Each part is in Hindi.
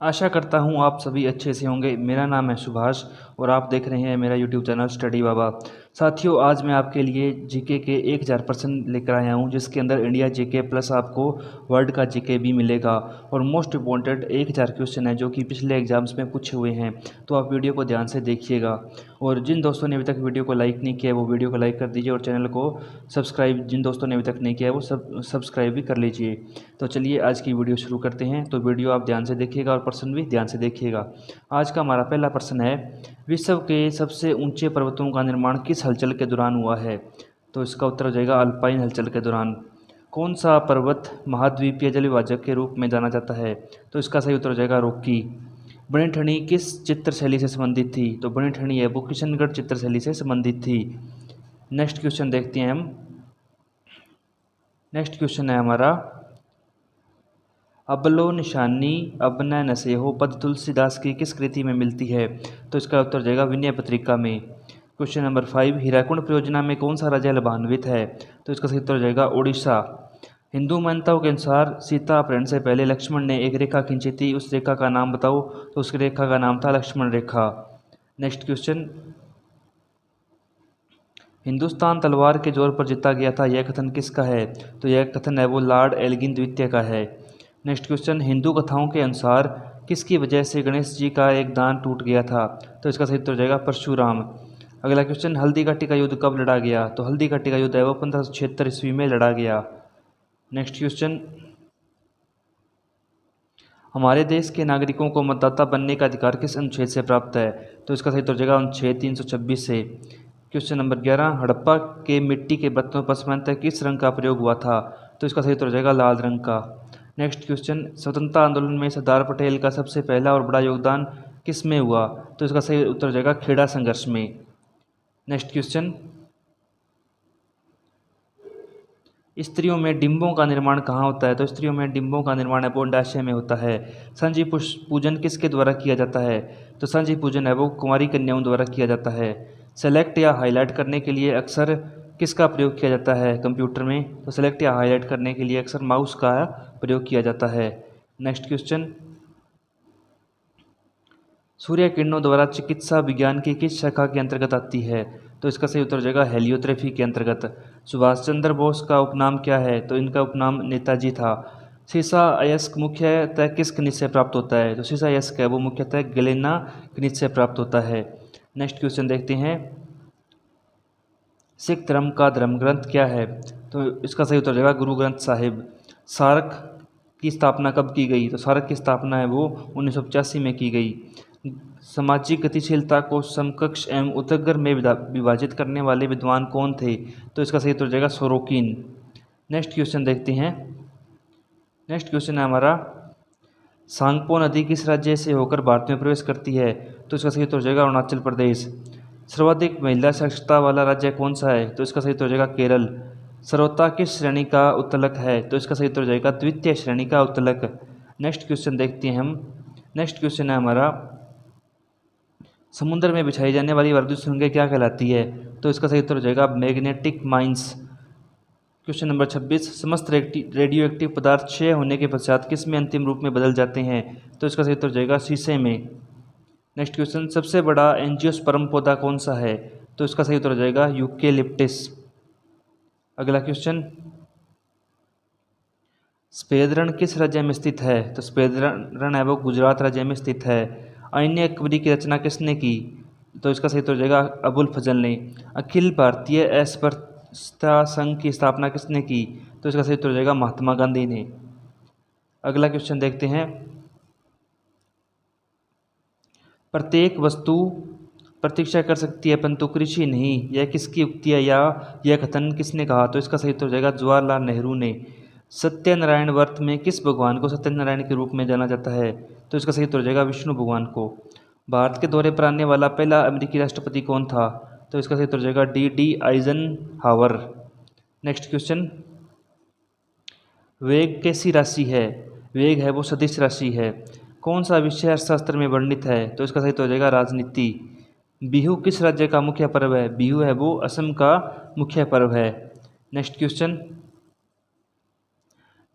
आशा करता हूँ आप सभी अच्छे से होंगे। मेरा नाम है सुभाष और आप देख रहे हैं मेरा यूट्यूब चैनल स्टडी बाबा। साथियों, आज मैं आपके लिए जीके के 1000 प्रश्न लेकर आया हूँ, जिसके अंदर इंडिया जीके प्लस आपको वर्ल्ड का जीके भी मिलेगा। और मोस्ट इम्पॉर्टेंट 1000 क्वेश्चन है जो कि पिछले एग्जाम्स में पूछे हुए हैं, तो आप वीडियो को ध्यान से देखिएगा। और जिन दोस्तों ने अभी तक वीडियो को लाइक नहीं किया है वो वीडियो को लाइक कर दीजिए, और चैनल को सब्सक्राइब, जिन दोस्तों ने अभी तक नहीं किया है वो सब्सक्राइब भी कर लीजिए। तो चलिए आज की वीडियो शुरू करते हैं। तो वीडियो आप ध्यान से देखिएगा और प्रश्न भी ध्यान से देखिएगा। आज का हमारा पहला प्रश्न है, विश्व के सबसे ऊंचे पर्वतों का निर्माण किस हलचल के दौरान हुआ है? तो इसका उत्तर हो जाएगा अल्पाइन हलचल के दौरान। कौन सा पर्वत महाद्वीपीय जल विभाजक के रूप में जाना जाता है? तो इसका सही उत्तर हो जाएगा रॉकी। बणिठनी किस चित्रशैली से संबंधित थी? तो बणिठनी है वो किशनगढ़ चित्रशैली से संबंधित थी। नेक्स्ट क्वेश्चन देखते हैं हम। नेक्स्ट क्वेश्चन है हमारा, अबलो निशानी अब न नसे हो पद तुलसीदास की किस कृति में मिलती है? तो इसका उत्तर जाएगा विनय पत्रिका में। क्वेश्चन नंबर 5, हीराकुंड परियोजना में कौन सा राज्य लाभान्वित है? तो इसका सही उत्तर हो जाएगा उड़ीसा। हिंदू मान्यताओं के अनुसार सीता अपहरण से पहले लक्ष्मण ने एक रेखा खींची थी, उस रेखा का नाम बताओ। तो उस रेखा का नाम था लक्ष्मण रेखा। नेक्स्ट क्वेश्चन, हिंदुस्तान तलवार के जोर पर जीता गया था, यह कथन किसका है? तो यह कथन है वो लॉर्ड एल्गिन द्वितीय का है। नेक्स्ट क्वेश्चन, हिंदू कथाओं के अनुसार किसकी वजह से गणेश जी का एक दांत टूट गया था? तो इसका सही उत्तर हो जाएगा परशुराम। अगला क्वेश्चन, हल्दी घाटी का युद्ध कब लड़ा गया? तो हल्दी घाटी का युद्ध है वो 1576 ईस्वी में लड़ा गया। नेक्स्ट क्वेश्चन, हमारे देश के नागरिकों को मतदाता बनने का अधिकार किस अनुच्छेद से प्राप्त है? तो इसका सही उत्तर हो जाएगा अनुच्छेद 326 से। क्वेश्चन नंबर 11, हड़प्पा के मिट्टी के बर्तनों पर सामान्यतः किस रंग का प्रयोग हुआ था? तो इसका सही उत्तर हो जाएगा लाल रंग का। नेक्स्ट क्वेश्चन, स्वतंत्रता आंदोलन में सरदार पटेल का सबसे पहला और बड़ा योगदान किस में हुआ? तो इसका सही उत्तर हो जाएगा खेड़ा संघर्ष में। नेक्स्ट क्वेश्चन, स्त्रियों में डिंबों का निर्माण कहाँ होता है? तो स्त्रियों में डिंबों का निर्माण है वो अंडाशय में होता है। संजी पूजन किसके द्वारा किया जाता है? तो संजी पूजन है वो कुंवारी कन्याओं द्वारा किया जाता है। सेलेक्ट या हाईलाइट करने के लिए अक्सर किसका प्रयोग किया जाता है कंप्यूटर में? तो सेलेक्ट या हाईलाइट करने के लिए अक्सर माउस का प्रयोग किया जाता है। नेक्स्ट क्वेश्चन, सूर्य किरणों द्वारा चिकित्सा विज्ञान की किस शाखा के अंतर्गत आती है? तो इसका सही उत्तर हो जाएगा हेलियोथेरेपी के अंतर्गत। सुभाष चंद्र बोस का उपनाम क्या है? तो इनका उपनाम नेताजी था। सीसा अयस्क मुख्यतः किस खनिज से प्राप्त होता है? तो सीसा अयस्क है वो मुख्यतः गलेना खनिज से प्राप्त होता है। नेक्स्ट क्वेश्चन देखते हैं, सिख धर्म का धर्म ग्रंथ क्या है? तो इसका सही उत्तर हो जाएगा गुरु ग्रंथ साहिब। सार्क की स्थापना कब की गई? तो सार्क की स्थापना है वो 1985 में की गई। सामाजिक गतिशीलता को समकक्ष एवं उतग्र में विभाजित करने वाले विद्वान कौन थे? तो इसका सही उत्तर हो जाएगा सोरोकिन। नेक्स्ट क्वेश्चन देखते हैं। नेक्स्ट क्वेश्चन है हमारा, सांगपो नदी किस राज्य से होकर भारत में प्रवेश करती है? तो इसका सही उत्तर हो जाएगा अरुणाचल प्रदेश। सर्वाधिक महिला साक्षरता वाला राज्य कौन सा है? तो इसका सही उत्तर हो जाएगा केरल। सर्वोत्ता किस श्रेणी का उत्तलक है? तो इसका सही उत्तर हो जाएगा द्वितीय श्रेणी का उत्तलक। नेक्स्ट क्वेश्चन देखते हैं हम। नेक्स्ट क्वेश्चन है हमारा, समुद्र में बिछाई जाने वाली वर्धुत सुरंगें क्या कहलाती है? तो इसका सही उत्तर हो जाएगा मैग्नेटिक माइंस। क्वेश्चन नंबर 26, समस्त रेडियो एक्टिव पदार्थ क्षय होने के पश्चात किस में अंतिम रूप में बदल जाते हैं? तो इसका सही उत्तर हो जाएगा शीशे में। नेक्स्ट क्वेश्चन, सबसे बड़ा एंजियोस्पर्म पौधा कौन सा है? तो इसका सही उत्तर हो जाएगा यूकेलिप्टिस। अगला क्वेश्चन, सफेद रण किस राज्य में स्थित है? तो सफेद रण है वो गुजरात राज्य में स्थित है। आईने अकबरी की रचना किसने की? तो इसका सही उत्तर हो जाएगा अबुल फजल ने। अखिल भारतीय अस्पृश्यता संघ की स्थापना किसने की? तो इसका सही उत्तर हो जाएगा महात्मा गांधी ने। अगला क्वेश्चन देखते हैं, प्रत्येक वस्तु प्रतीक्षा कर सकती है परंतु कृषि नहीं, यह किसकी उक्ति है या यह कथन किसने कहा? तो इसका सही उत्तर हो जाएगा जवाहरलाल नेहरू ने। सत्यनारायण व्रत में किस भगवान को सत्यनारायण के रूप में जाना जाता है? तो इसका सही उत्तर हो जाएगा विष्णु भगवान को। भारत के दौरे पर आने वाला पहला अमेरिकी राष्ट्रपति कौन था? तो इसका सही उत्तर हो जाएगा डी आइजनहावर। नेक्स्ट क्वेश्चन, वेग कैसी राशि है? वेग है वो सदिश राशि है। कौन सा विषय अर्थशास्त्र में वर्णित है? तो इसका सही उत्तर हो जाएगा राजनीति। बिहू किस राज्य का मुख्य पर्व है? बिहू है वो असम का मुख्य पर्व है। नेक्स्ट क्वेश्चन,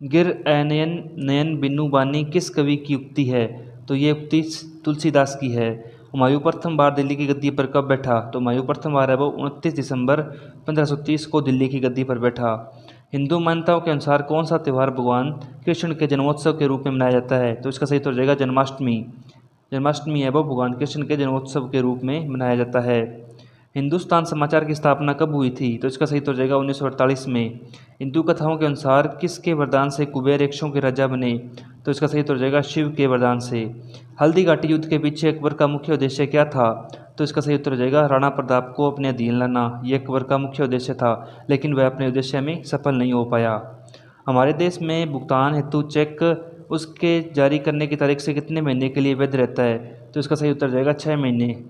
गिर अयनयन नयन बिन्नु बानी किस कवि की उक्ति है? तो ये उक्ति तुलसीदास की है। हुमायूं प्रथम बार दिल्ली की गद्दी पर कब बैठा? तो हुमायूं प्रथम बार है वो 29 दिसंबर 1530 को दिल्ली की गद्दी पर बैठा। हिंदू मान्यताओं के अनुसार कौन सा त्यौहार भगवान कृष्ण के जन्मोत्सव के रूप में मनाया जाता है? तो इसका सही उत्तर हो जाएगा जन्माष्टमी। जन्माष्टमी है वो भगवान कृष्ण के जन्मोत्सव के रूप में मनाया जाता है। हिंदुस्तान समाचार की स्थापना कब हुई थी? तो इसका सही उत्तर हो जाएगा 1948 में। हिंदू कथाओं के अनुसार किसके वरदान से कुबेर यक्षों के राजा बने? तो इसका सही उत्तर हो जाएगा शिव के वरदान से। हल्दी घाटी युद्ध के पीछे अकबर का मुख्य उद्देश्य क्या था? तो इसका सही उत्तर हो जाएगा राणा प्रताप को अपने अधीन लाना। यह अकबर का मुख्य उद्देश्य था, लेकिन वह अपने उद्देश्य में सफल नहीं हो पाया। हमारे देश में भुगतान हेतु चेक उसके जारी करने की तारीख से कितने महीने के लिए वैध रहता है? तो इसका सही उत्तर हो जाएगा 6 महीने।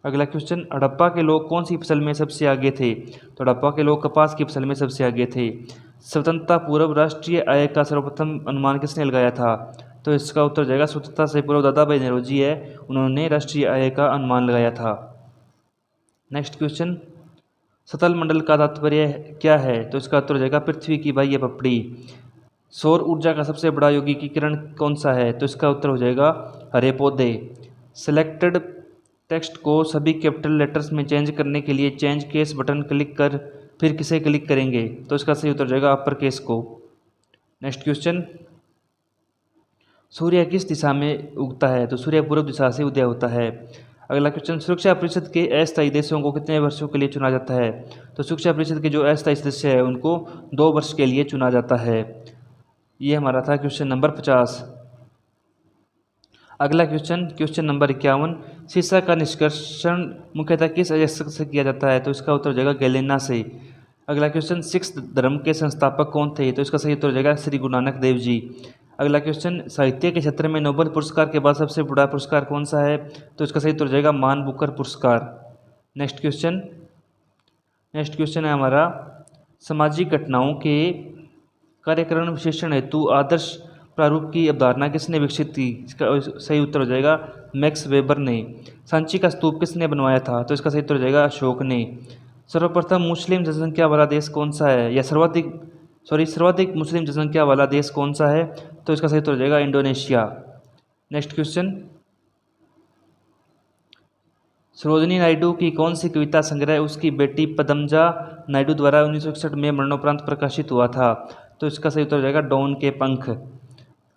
अगला क्वेश्चन, हड़प्पा के लोग कौन सी फसल में सबसे आगे थे? तो हड़प्पा के लोग कपास की फसल में सबसे आगे थे। स्वतंत्रता पूर्व राष्ट्रीय आय का सर्वप्रथम अनुमान किसने लगाया था? तो इसका उत्तर जाएगा स्वतंत्रता से पूर्व दादा भाई नौरोजी है, उन्होंने राष्ट्रीय आय का अनुमान लगाया था। नेक्स्ट क्वेश्चन, सतल मंडल का तात्पर्य क्या है? तो इसका उत्तर हो जाएगा पृथ्वी की बाह्य पपड़ी। सौर ऊर्जा का सबसे बड़ा यौगिकीकरण कौन सा है? तो इसका उत्तर हो जाएगा हरे पौधे। सिलेक्टेड टेक्स्ट को सभी कैपिटल लेटर्स में चेंज करने के लिए चेंज केस बटन क्लिक कर फिर किसे क्लिक करेंगे? तो इसका सही उत्तर हो जाएगा अपर केस को। नेक्स्ट क्वेश्चन, सूर्य किस दिशा में उगता है? तो सूर्य पूर्व दिशा से उदय होता है। अगला क्वेश्चन, सुरक्षा परिषद के अस्थायी सदस्यों को कितने वर्षों के लिए चुना जाता है? तो सुरक्षा परिषद के जो अस्थायी सदस्य है उनको 2 वर्ष के लिए चुना जाता है। ये हमारा था क्वेश्चन नंबर 50। अगला क्वेश्चन, क्वेश्चन नंबर 51, शीशा का निष्कर्षण मुख्यतः किस अयस्क से किया जाता है? तो इसका उत्तर हो जाएगा गैलेना से। अगला क्वेश्चन, सिख धर्म के संस्थापक कौन थे? तो इसका सही उत्तर हो जाएगा श्री गुरु नानक देव जी। अगला क्वेश्चन, साहित्य के क्षेत्र में नोबेल पुरस्कार के बाद सबसे बड़ा पुरस्कार कौन सा है? तो इसका सही उत्तर हो जाएगा मान बुकर पुरस्कार। नेक्स्ट क्वेश्चन है हमारा, सामाजिक घटनाओं के कार्यकरण विश्लेषण हेतु आदर्श प्रारूप की अवधारणा किसने विकसित की? इसका सही उत्तर हो जाएगा मैक्स वेबर ने। सांची का स्तूप किसने बनवाया था? तो इसका सही उत्तर हो जाएगा अशोक ने। सर्वप्रथम मुस्लिम जनसंख्या वाला देश कौन सा है? या सर्वाधिक मुस्लिम जनसंख्या वाला देश कौन सा है? तो इसका सही उत्तर हो जाएगा Indonesia. Next question, Sarojini Naidu की कौन सी कविता संग्रह उसकी बेटी पद्मजा नायडू द्वारा 1961 में मरणोपरांत प्रकाशित हुआ था? तो इसका सही उत्तर हो जाएगा डॉन के पंख।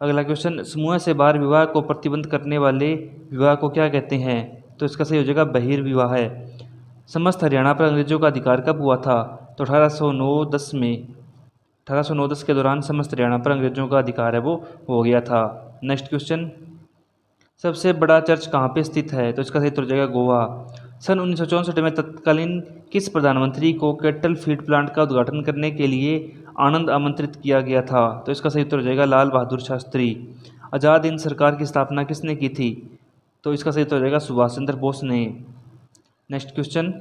अगला क्वेश्चन, समूह से बाहर विवाह को प्रतिबंध करने वाले विवाह को क्या कहते हैं? तो इसका सही हो जाएगा बहिर्विवाह है। समस्त हरियाणा पर अंग्रेजों का अधिकार कब हुआ था? तो 1809-10 में। 1809-10 के दौरान समस्त हरियाणा पर अंग्रेजों का अधिकार है वो हो गया था। नेक्स्ट क्वेश्चन, सबसे बड़ा चर्च कहाँ पे स्थित है? तो इसका सही उत्तर हो जाएगा गोवा। सन 1964 में तत्कालीन किस प्रधानमंत्री को कैटल फीड प्लांट का उद्घाटन करने के लिए आनंद आमंत्रित किया गया था? तो इसका सही उत्तर हो जाएगा लाल बहादुर शास्त्री। आज़ाद हिंद सरकार की स्थापना किसने की थी? तो इसका सही उत्तर हो जाएगा सुभाष चंद्र बोस ने। Next question,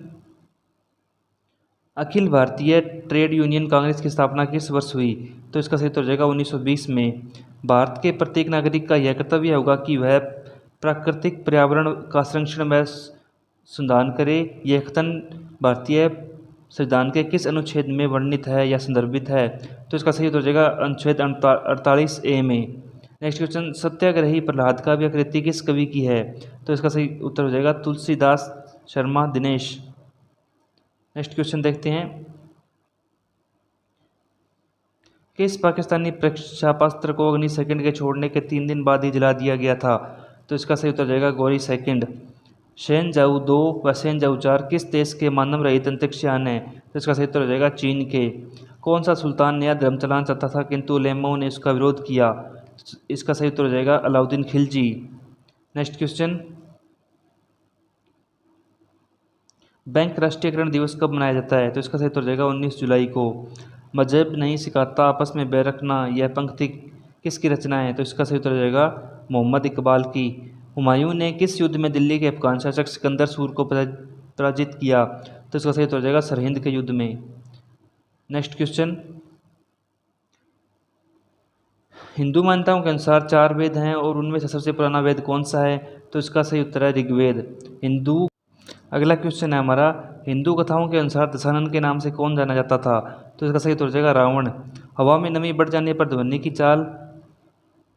Akhil Bharatiya trade union Congress की स्थापना किस वर्ष हुई? तो इसका सही उत्तर हो जाएगा 1920 में। भारत के प्रत्येक नागरिक का यह कर्तव्य होगा कि वह प्राकृतिक पर्यावरण का संरक्षण व संधान करे। यह कथन भारतीय संविधान के किस अनुच्छेद में वर्णित है या संदर्भित है? तो इसका सही उत्तर हो जाएगा अनुच्छेद 48A में। नेक्स्ट क्वेश्चन, सत्याग्रही प्रहलाद काव्य कृति किस कवि की है? तो इसका सही उत्तर हो जाएगा तुलसीदास शर्मा दिनेश। नेक्स्ट क्वेश्चन देखते हैं, किस पाकिस्तानी परीक्षापात्र को अग्नि सेकंड के छोड़ने के 3 दिन बाद ही जला दिया गया था? तो इसका सही उत्तर हो जाएगा गौरी सेकंड। शेनजाऊ 2 व शेनजाऊ 4 किस देश के मानव रहित अंतरिक्षयान है? तो इसका सही उत्तर हो जाएगा चीन के। कौन सा सुल्तान नया धर्म चलाना चाहता था किंतु लेमो ने उसका विरोध किया? इसका सही उत्तर हो जाएगा Alauddin Khilji. Next question, bank राष्ट्रीयकरण दिवस कब मनाया जाता है? तो इसका सही उत्तर हो जाएगा 19 जुलाई को। मजहब नहीं सिखाता आपस में बैर रखना, यह पंक्ति किसकी रचना है? तो इसका सही उत्तर हो जाएगा मोहम्मद इकबाल की। हुमायूं ने किस युद्ध में दिल्ली के अफगान शासक सिकंदर सूर को पराजित किया? तो इसका सही उत्तर हो जाएगा सरहिंद के युद्ध में। नेक्स्ट क्वेश्चन, हिंदू मान्यताओं के अनुसार 4 वेद हैं और उनमें से सबसे पुराना वेद कौन सा है? तो इसका सही उत्तर है ऋग्वेद। अगला क्वेश्चन है हमारा, हिंदू कथाओं के अनुसार दशानन के नाम से कौन जाना जाता था? तो इसका सही उत्तर हो जाएगा रावण। हवा में नमी बढ़ जाने पर ध्वनि की चाल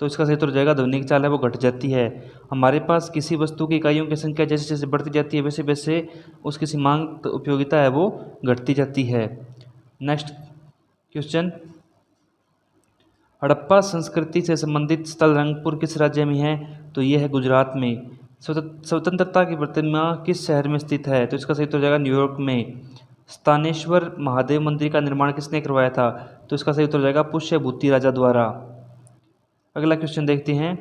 तो इसका सही उत्तर हो जाएगा ध्वनिक चाल है वो घट जाती है। हमारे पास किसी वस्तु की इकाइयों की संख्या जैसे जैसे बढ़ती जाती है वैसे वैसे उसकी सीमांत उपयोगिता है वो घटती जाती है। नेक्स्ट क्वेश्चन, हड़प्पा संस्कृति से संबंधित स्थल रंगपुर किस राज्य में है? तो ये है गुजरात में। स्वतंत्रता की प्रतिमा किस शहर में स्थित है? तो इसका सही उत्तर हो जाएगा न्यूयॉर्क में। स्थानेश्वर महादेव मंदिर का निर्माण किसने करवाया था? तो इसका सही उत्तर हो जाएगा पुष्यभूति राजा द्वारा। अगला क्वेश्चन देखते हैं,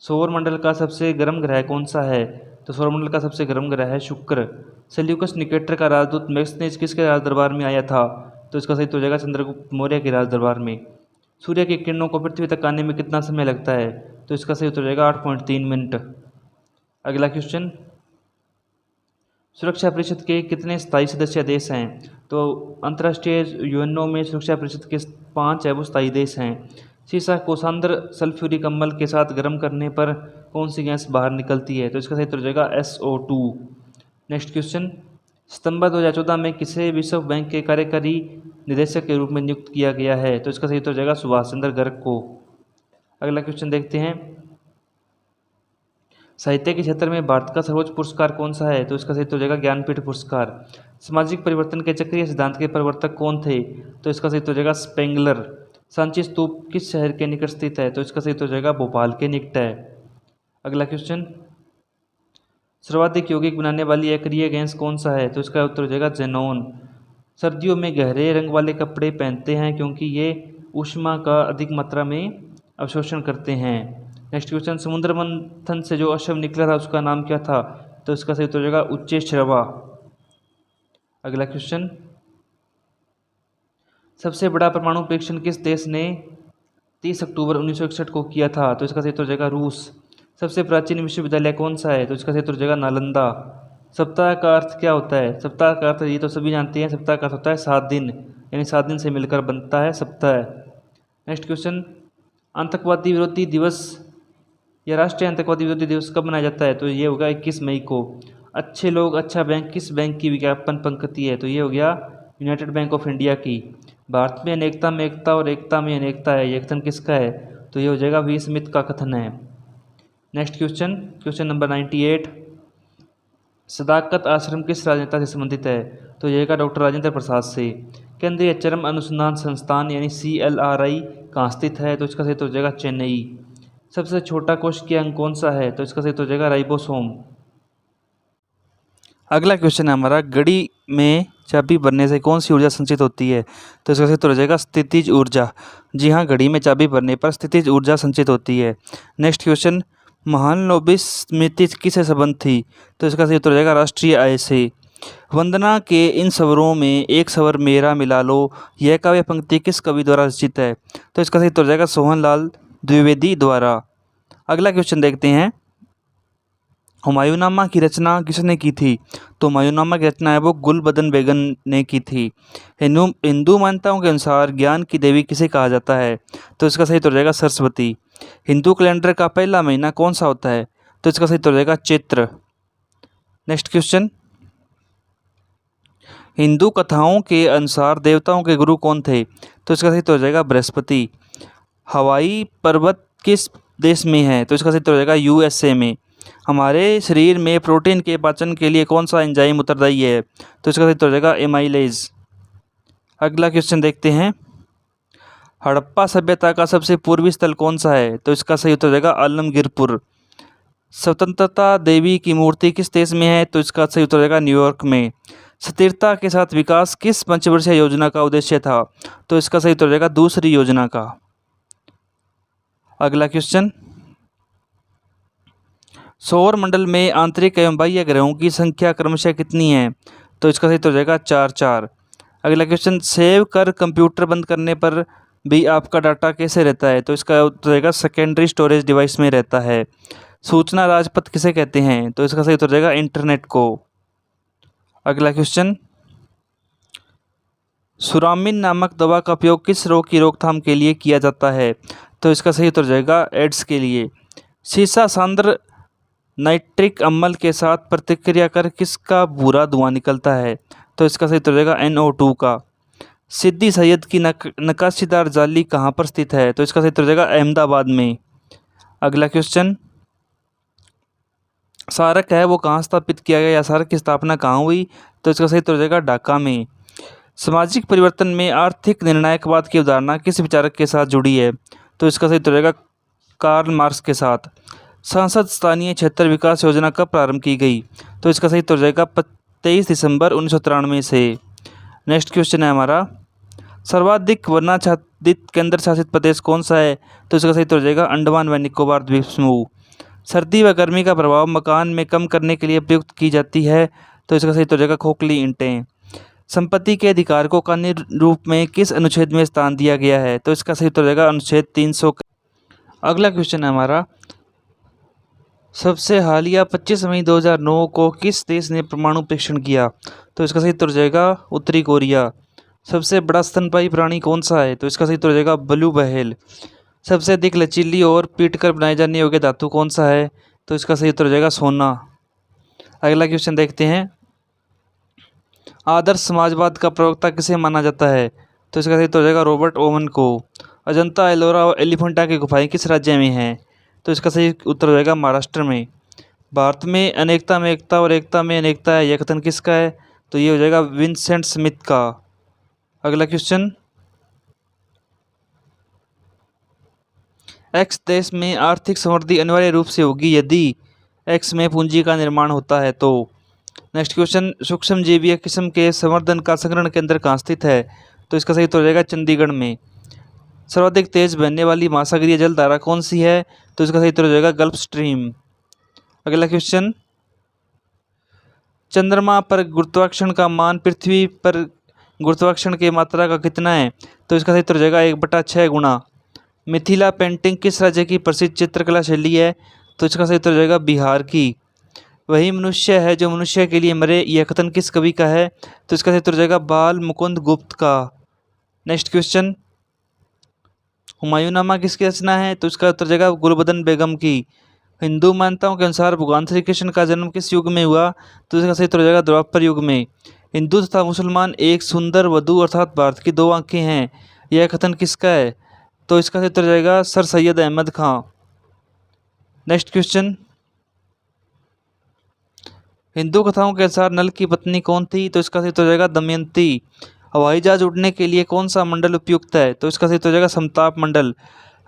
सौरमंडल का सबसे गर्म ग्रह कौन सा है? तो सौरमंडल का सबसे गर्म ग्रह है शुक्र। सेल्यूकस निकेटर का राजदूत मैक्सनेस किसके राज दरबार में आया था? तो इसका सही उत्तर हो जाएगा चंद्रगुप्त मौर्य के राज दरबार में। सूर्य की किरणों को पृथ्वी तक आने में कितना समय लगता है? तो इसका सही उत्तर हो जाएगा 8.3 मिनट। अगला क्वेश्चन, सुरक्षा परिषद के कितने स्थायी सदस्य देश हैं? तो अंतर्राष्ट्रीय यूएनओ में सुरक्षा परिषद के 5 है वो स्थायी देश हैं। शीशा को सांद्र सल्फ्यूरिक अम्ल के साथ गर्म करने पर कौन सी गैस बाहर निकलती है? तो इसका सही उत्तर हो जाएगा SO2। नेक्स्ट क्वेश्चन, सितंबर 2014 में किसे विश्व बैंक के कार्यकारी निदेशक के रूप में नियुक्त किया गया है? तो इसका सही उत्तर हो जाएगा सुभाष चंद्र गर्ग को। अगला क्वेश्चन देखते हैं, साहित्य के क्षेत्र में भारत का सर्वोच्च पुरस्कार कौन सा है? तो इसका सही उत्तर हो जाएगा ज्ञानपीठ पुरस्कार। सामाजिक परिवर्तन के चक्रीय सिद्धांत के प्रवर्तक कौन थे? तो इसका सही उत्तर हो जाएगा स्पेंगलर। सांची स्तूप किस शहर के निकट स्थित है? तो इसका सही उत्तर हो जाएगा भोपाल के निकट है। अगला क्वेश्चन, सर्वाधिक यौगिक बनाने वाली अक्रिय गैस कौन सा है? तो इसका उत्तर हो जाएगा जेनॉन। सर्दियों में गहरे रंग वाले कपड़े पहनते हैं क्योंकि ये ऊष्मा का अधिक मात्रा में अवशोषण करते हैं। नेक्स्ट क्वेश्चन, समुद्र मंथन से जो अश्व निकला था उसका नाम क्या था? तो इसका सही उत्तर हो जाएगा उच्चैश्रवा। अगला क्वेश्चन, सबसे बड़ा परमाणु परीक्षण किस देश ने 30 अक्टूबर 1961 को किया था? तो इसका सही उत्तर हो जाएगा रूस। सबसे प्राचीन विश्वविद्यालय कौन सा है? तो इसका सही उत्तर हो जाएगा नालंदा। सप्ताह का अर्थ क्या होता है? सप्ताह का अर्थ ये तो सभी जानते हैं, सप्ताह का अर्थ होता है 7 दिन, यानी 7 दिन से मिलकर बनता है सप्ताह। नेक्स्ट क्वेश्चन, आतंकवादी विरोधी दिवस या राष्ट्रीय आतंकवादी विरोधी दिवस कब मनाया जाता है? तो ये होगा 21 मई को। अच्छे लोग अच्छा बैंक किस बैंक की विज्ञापन पंक्ति है? तो ये हो गया यूनाइटेड बैंक ऑफ इंडिया की। भारत में अनेकता में एकता और एकता में अनेकता है, ये कथन किसका है? तो ये हो जाएगा वी स्मिथ का कथन है। Next question, question number 98, Sadaqat Ashram किस राजनेता से संबंधित है? तो यह का डॉक्टर राजेंद्र प्रसाद से। केंद्रीय चरम अनुसंधान संस्थान यानी CLRI कहाँ स्थित है? तो इसका सही उत्तर हो जाएगा चेन्नई। सबसे छोटा कोशिकीय अंग कौन सा है? तो इसका सही उत्तर हो जाएगा राइबोसोम। अगला क्वेश्चन है हमारा, घड़ी में चाबी भरने से कौन सी ऊर्जा संचित होती है? तो इसका सही उत्तर हो जाएगा स्थितिज ऊर्जा। जी हाँ, घड़ी में चाबी भरने पर स्थितिज ऊर्जा संचित होती है। नेक्स्ट क्वेश्चन, महालनोबिस स्मृति किससे संबंध थी? तो इसका सही उत्तर हो जाएगा राष्ट्रीय आय से। वंदना के इन स्वरों में एक स्वर मेरा मिला लो, यह काव्य पंक्ति किस कवि द्वारा रचित है? तो इसका सही उत्तर हो जाएगा सोहनलाल द्विवेदी द्वारा। अगला क्वेश्चन देखते हैं, हुमायूंनामा की रचना किसने की थी? तो हुमायूंनामा की रचना है वो गुलबदन बेगम ने की थी। हिंदू मान्यताओं के अनुसार ज्ञान की देवी किसे कहा जाता है? तो इसका सही उत्तर हो जाएगा सरस्वती। हिंदू कैलेंडर का पहला महीना कौन सा होता है? तो इसका सही उत्तर हो जाएगा चैत्र। नेक्स्ट क्वेश्चन, हिंदू कथाओं के अनुसार देवताओं के गुरु कौन थे? तो इसका सही उत्तर हो जाएगा बृहस्पति। हवाई पर्वत किस देश में है? तो इसका सही उत्तर हो जाएगा USA में। हमारे शरीर में प्रोटीन के पाचन के लिए कौन सा एंजाइम उत्तरदायी है? तो इसका सही उत्तर हो जाएगा एमाइलेज। अगला क्वेश्चन देखते हैं, हड़प्पा सभ्यता का सबसे पूर्वी स्थल कौन सा है? तो इसका सही उत्तर हो जाएगा आलमगीरपुर। स्वतंत्रता देवी की मूर्ति किस देश में है? तो इसका सही उत्तर हो जाएगा न्यूयॉर्क में। स्थिरता के साथ विकास किस पंचवर्षीय योजना का उद्देश्य था? तो इसका सही उत्तर हो जाएगा दूसरी योजना का। अगला क्वेश्चन, सौर मंडल में आंतरिक एवं बाह्य ग्रहों की संख्या क्रमशः कितनी है? तो इसका सही उत्तर हो जाएगा 4। अगला क्वेश्चन, सेव कर कंप्यूटर बंद करने पर भी आपका डाटा कैसे रहता है? तो इसका उत्तर हो जाएगा सेकेंडरी स्टोरेज डिवाइस में रहता है। सूचना राजपथ किसे कहते हैं? तो इसका सही उत्तर हो जाएगा इंटरनेट को। अगला क्वेश्चन, सुरामिन नामक दवा का उपयोग किस रोग की रोकथाम के लिए किया जाता है? तो इसका सही उत्तर हो जाएगा एड्स के लिए। शीशा सांद्र नाइट्रिक अम्ल के साथ प्रतिक्रिया कर किसका भूरा धुआं निकलता है? तो इसका सही उत्तर हो जाएगा NO2 का। सिद्दी सैयद की नक्काशीदार जाली कहाँ पर स्थित है? तो इसका सही उत्तर हो जाएगा अहमदाबाद में। अगला क्वेश्चन, सारक है वो कहाँ स्थापित किया गया या सारक की स्थापना कहाँ हुई? तो इसका सही उत्तर हो जाएगा ढाका में। सामाजिक परिवर्तन में आर्थिक निर्णायकवाद की अवधारणा किस विचारक के साथ जुड़ी है? तो इसका सही उत्तर हो जाएगा कार्ल मार्क्स के साथ। संसद स्थानीय क्षेत्र विकास योजना कब प्रारंभ की गई? तो इसका सही उत्तर हो जाएगा 23 दिसंबर 1993 से। नेक्स्ट क्वेश्चन है हमारा, सर्वाधिक वर्णाच्छादित केंद्र शासित प्रदेश कौन सा है? तो इसका सही उत्तर हो जाएगा अंडमान व निकोबार द्वीप समूह। सर्दी व गर्मी का प्रभाव मकान में कम करने के लिए प्रयुक्त की जाती है? तो इसका सही उत्तर हो जाएगा खोखली ईंटें। संपत्ति के अधिकार को कानूनी रूप में किस अनुच्छेद में स्थान दिया गया है? तो इसका सही उत्तर हो जाएगा अनुच्छेद 300। अगला क्वेश्चन है हमारा, सबसे हालिया 25 मई 2009 को किस देश ने परमाणु परीक्षण किया? तो इसका सही उत्तर हो जाएगा उत्तरी कोरिया। सबसे बड़ा स्तनपायी प्राणी कौन सा है? तो इसका सही उत्तर हो जाएगा ब्लू व्हेल। सबसे अधिक लचीली और पीटकर बनाए जाने योग्य धातु कौन सा है? तो इसका सही उत्तर हो जाएगा सोना। अगला क्वेश्चन देखते हैं, आदर्श समाजवाद का प्रवक्ता किसे माना जाता है? तो इसका सही उत्तर हो जाएगा रॉबर्ट ओवन को। अजंता, एलोरा और एलिफेंटा की गुफाएं किस राज्य में हैं? तो इसका सही उत्तर हो जाएगा महाराष्ट्र में। भारत में अनेकता में एकता और एकता में अनेकता है, यह कथन किसका है? तो ये हो जाएगा विंसेंट स्मिथ का। अगला क्वेश्चन, एक्स देश में आर्थिक समृद्धि अनिवार्य रूप से होगी यदि एक्स में पूंजी का निर्माण होता है तो। नेक्स्ट क्वेश्चन, सूक्ष्मजीवीय किस्म के संवर्धन का संग्रहण केंद्र कहाँ स्थित है? तो इसका सही उत्तर हो जाएगा चंडीगढ़ में। सर्वाधिक तेज बहने वाली महासागरीय जल धारा कौन सी है? तो इसका सही उत्तर हो जाएगा गल्फ स्ट्रीम। अगला क्वेश्चन, चंद्रमा पर गुरुत्वाकर्षण का मान पृथ्वी पर गुरुत्वाकर्षण की मात्रा का कितना है? तो इसका सही उत्तर हो जाएगा 1/6 गुना। मिथिला पेंटिंग किस राज्य की प्रसिद्ध चित्रकला शैली है? तो इसका सही उत्तर हो जाएगा बिहार की। वही मनुष्य है जो मनुष्य के लिए मरे, यह कथन किस कवि का है? तो इसका सही उत्तर हो जाएगा बाल मुकुंद गुप्त का। नेक्स्ट क्वेश्चन, हुमायूंनामा किसकी रचना है? तो इसका उत्तर हो जाएगा गुलबदन बेगम की। हिंदू मान्यताओं के अनुसार भगवान श्री कृष्ण का जन्म किस युग में हुआ? तो इसका सही उत्तर हो जाएगा द्वापर युग में। हिंदू तथा मुसलमान एक सुंदर वधू अर्थात भारत की दो आंखें हैं, यह कथन किसका है? तो इसका सही उत्तर हो जाएगा सर सैयद अहमद खां। नेक्स्ट क्वेश्चन, हिंदू कथाओं के अनुसार नल की पत्नी कौन थी? तो इसका सही उत्तर हो जाएगा दमयंती। हवाई जहाज उड़ने के लिए कौन सा मंडल उपयुक्त है? तो इसका सही उत्तर हो जाएगा समताप मंडल।